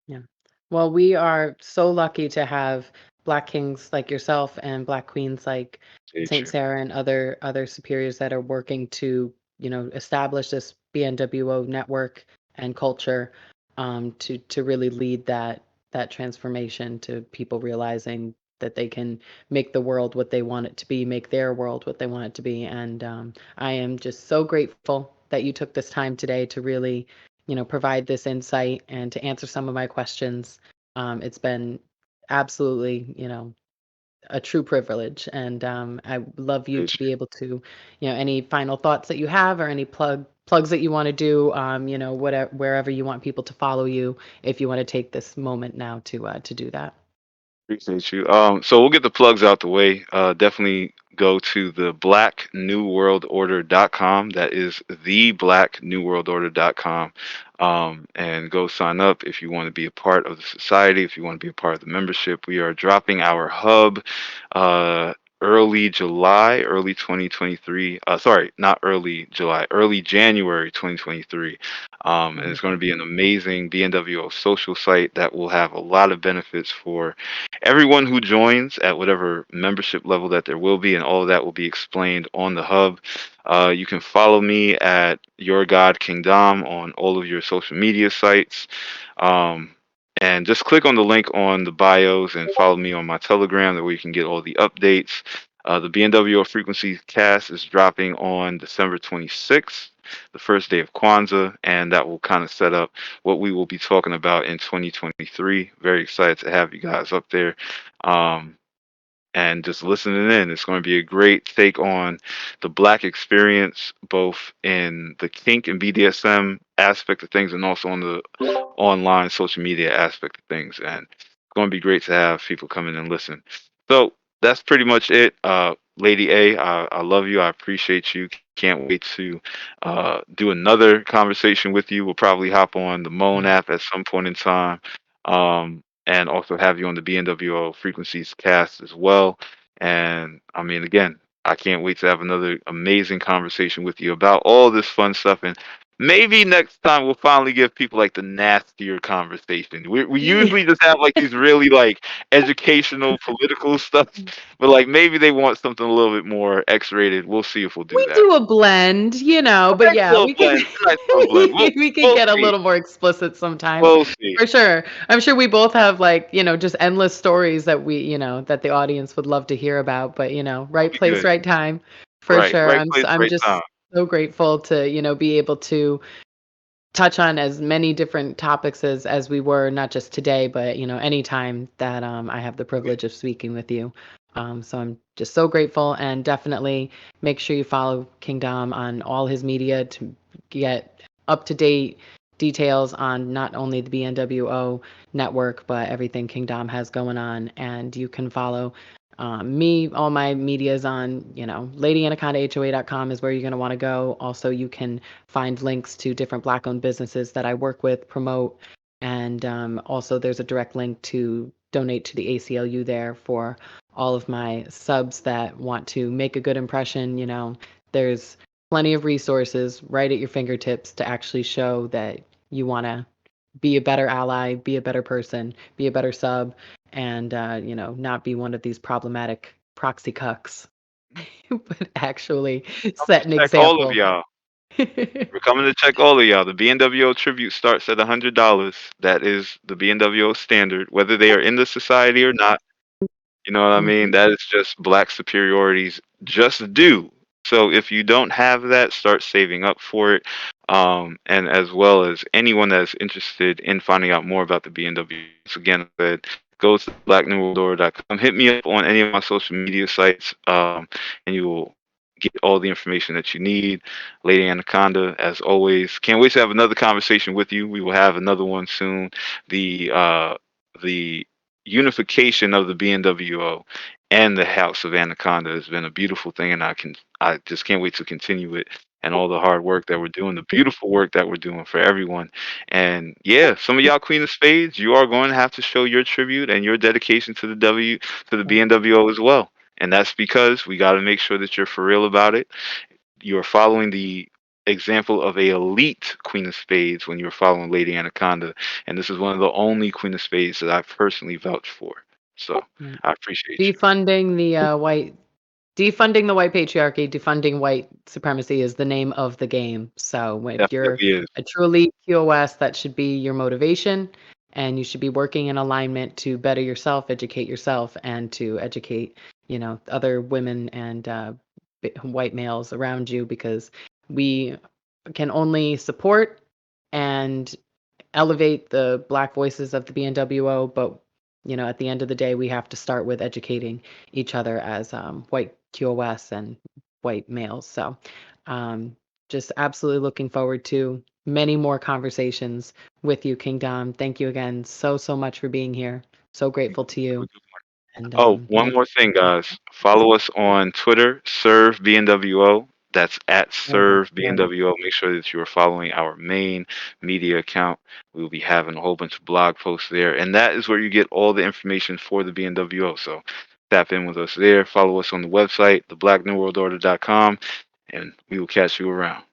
Yeah. Well, we are so lucky to have Black kings like yourself and Black queens like Saint Nature. Sarah and other superiors that are working to, establish this BNWO network and culture, to really lead that transformation, to people realizing that they can make the world what they want it to be, make their world what they want it to be. And I am just so grateful that you took this time today to really, provide this insight and to answer some of my questions. It's been absolutely, a true privilege, and I would love you to be able to, any final thoughts that you have, or any plugs that you want to do, whatever, wherever you want people to follow you, if you want to take this moment now to do that. Appreciate you. So we'll get the plugs out the way. Definitely go to the blacknewworldorder.com. That is the blacknewworldorder.com. And go sign up if you want to be a part of the society, if you want to be a part of the membership. We are dropping our hub uh, early July, early 2023. Sorry, not early July, early January 2023. And it's going to Wonderful. be an amazing BNWO social site that will have a lot of benefits for everyone who joins at whatever membership level that there will be, and all of that will be explained on the hub. You can follow me at YourGod KingDom on all of your social media sites. Um, and just click on the link on the bios and follow me on my Telegram. That way you can get all the updates. The BNWO Frequency Cast is dropping on December 26th, the first day of Kwanzaa, and that will kind of set up what we will be talking about in 2023. Very excited to have you guys up there. Um, and just listening in. It's going to be a great take on the Black experience, both in the kink and BDSM aspect of things, and also on the online social media aspect of things. And it's going to be great to have people come in and listen. So that's pretty much it. Lady A, I love you. I appreciate you. Can't wait to do another conversation with you. We'll probably hop on the Moan Yeah. app at some point in time. And also have you on the BNWO Frequencies cast as well. And I mean, again, I can't wait to have another amazing conversation with you about all this fun stuff and maybe next time we'll finally give people like the nastier conversation. We usually just have like these really like educational, political stuff, but like maybe they want something a little bit more X-rated. We'll see if we'll do We that. do a blend, A but nice yeah, little we could blend. A nice little blend. we could We'll get a see. little more explicit sometimes. We'll see. For sure. I'm sure we both have like, just endless stories that that the audience would love to hear about, but That'll right be place, good. right time. For Right. sure. Right place, I'm right just time. so grateful to, be able to touch on as many different topics as we were, not just today, but anytime that I have the privilege of speaking with you. So I'm just so grateful, and definitely make sure you follow Kingdom on all his media to get up to date details on not only the BNWO network, but everything Kingdom has going on. And you can follow me, all my media's on, LadyAnacondaHOA.com is where you're going to want to go. Also, you can find links to different Black-owned businesses that I work with, promote, and also there's a direct link to donate to the ACLU there for all of my subs that want to make a good impression. There's plenty of resources right at your fingertips to actually show that you want to be a better ally, be a better person, be a better sub, and not be one of these problematic proxy cucks, but actually set an Check all of example. y'all. We're coming to check all of y'all. The BNWO tribute starts at $100. That is the BNWO standard, whether they are in the society or not. You know what I mean? Mhm. That is just Black superiority's just due. So if you don't have that, start saving up for it. And as well as anyone that's interested in finding out more about the BNW, again, I said, go to blacknewworldorder.com. Hit me up on any of my social media sites, and you will get all the information that you need. Lady Anaconda, as always, can't wait to have another conversation with you. We will have another one soon. The unification of the BNWO and the House of Anaconda has been a beautiful thing, and I just can't wait to continue it and all the hard work that we're doing, the beautiful work that we're doing for everyone. And yeah, some of y'all Queen of Spades, you are going to have to show your tribute and your dedication to the BNWO as well. And that's because we got to make sure that you're for real about it. You're following the example of a elite Queen of Spades when you're following Lady Anaconda, and this is one of the only Queen of Spades that I've personally vouched for. So Right. I appreciate you. Defunding the defunding the white patriarchy, defunding white supremacy is the name of the game. So if you're Definitely is. a true elite QoS, that should be your motivation, and you should be working in alignment to better yourself, educate yourself, and to educate, other women and white males around you, because we can only support and elevate the Black voices of the BNWO, but at the end of the day, we have to start with educating each other as white QoS and white males. So, just absolutely looking forward to many more conversations with you, Kingdom. Thank you again so much for being here. So grateful to you. And Oh, one make more thing, guys. Follow us on Twitter, Serve BNWO. That's at Serve BNWO. Make sure that you are following our main media account. We will be having a whole bunch of blog posts there, and that is where you get all the information for the BNWO. So tap in with us there. Follow us on the website, theblacknewworldorder.com, and we will catch you around.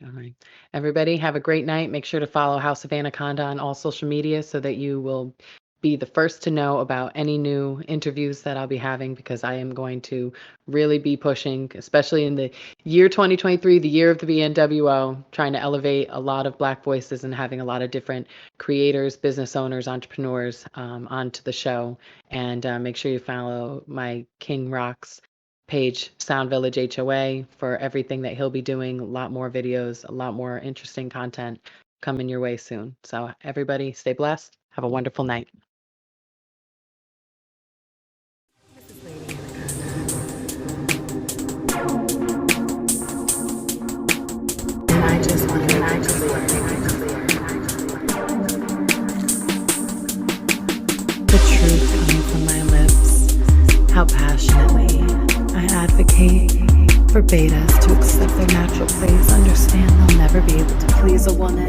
All right. Everybody, have a great night. Make sure to follow House of Anaconda on all social media so that you will be the first to know about any new interviews that I'll be having, because I am going to really be pushing, especially in the year 2023, the year of the BNWO, trying to elevate a lot of Black voices and having a lot of different creators, business owners, entrepreneurs onto the show. And make sure you follow my King Rocks page, Sound Village HOA, for everything that he'll be doing. A lot more videos, a lot more interesting content coming your way soon. So everybody stay blessed. Have a wonderful night. And I just want to make clear the truth coming from my lips, how passionately I advocate for betas to accept their natural place, understand they'll never be able to please a woman.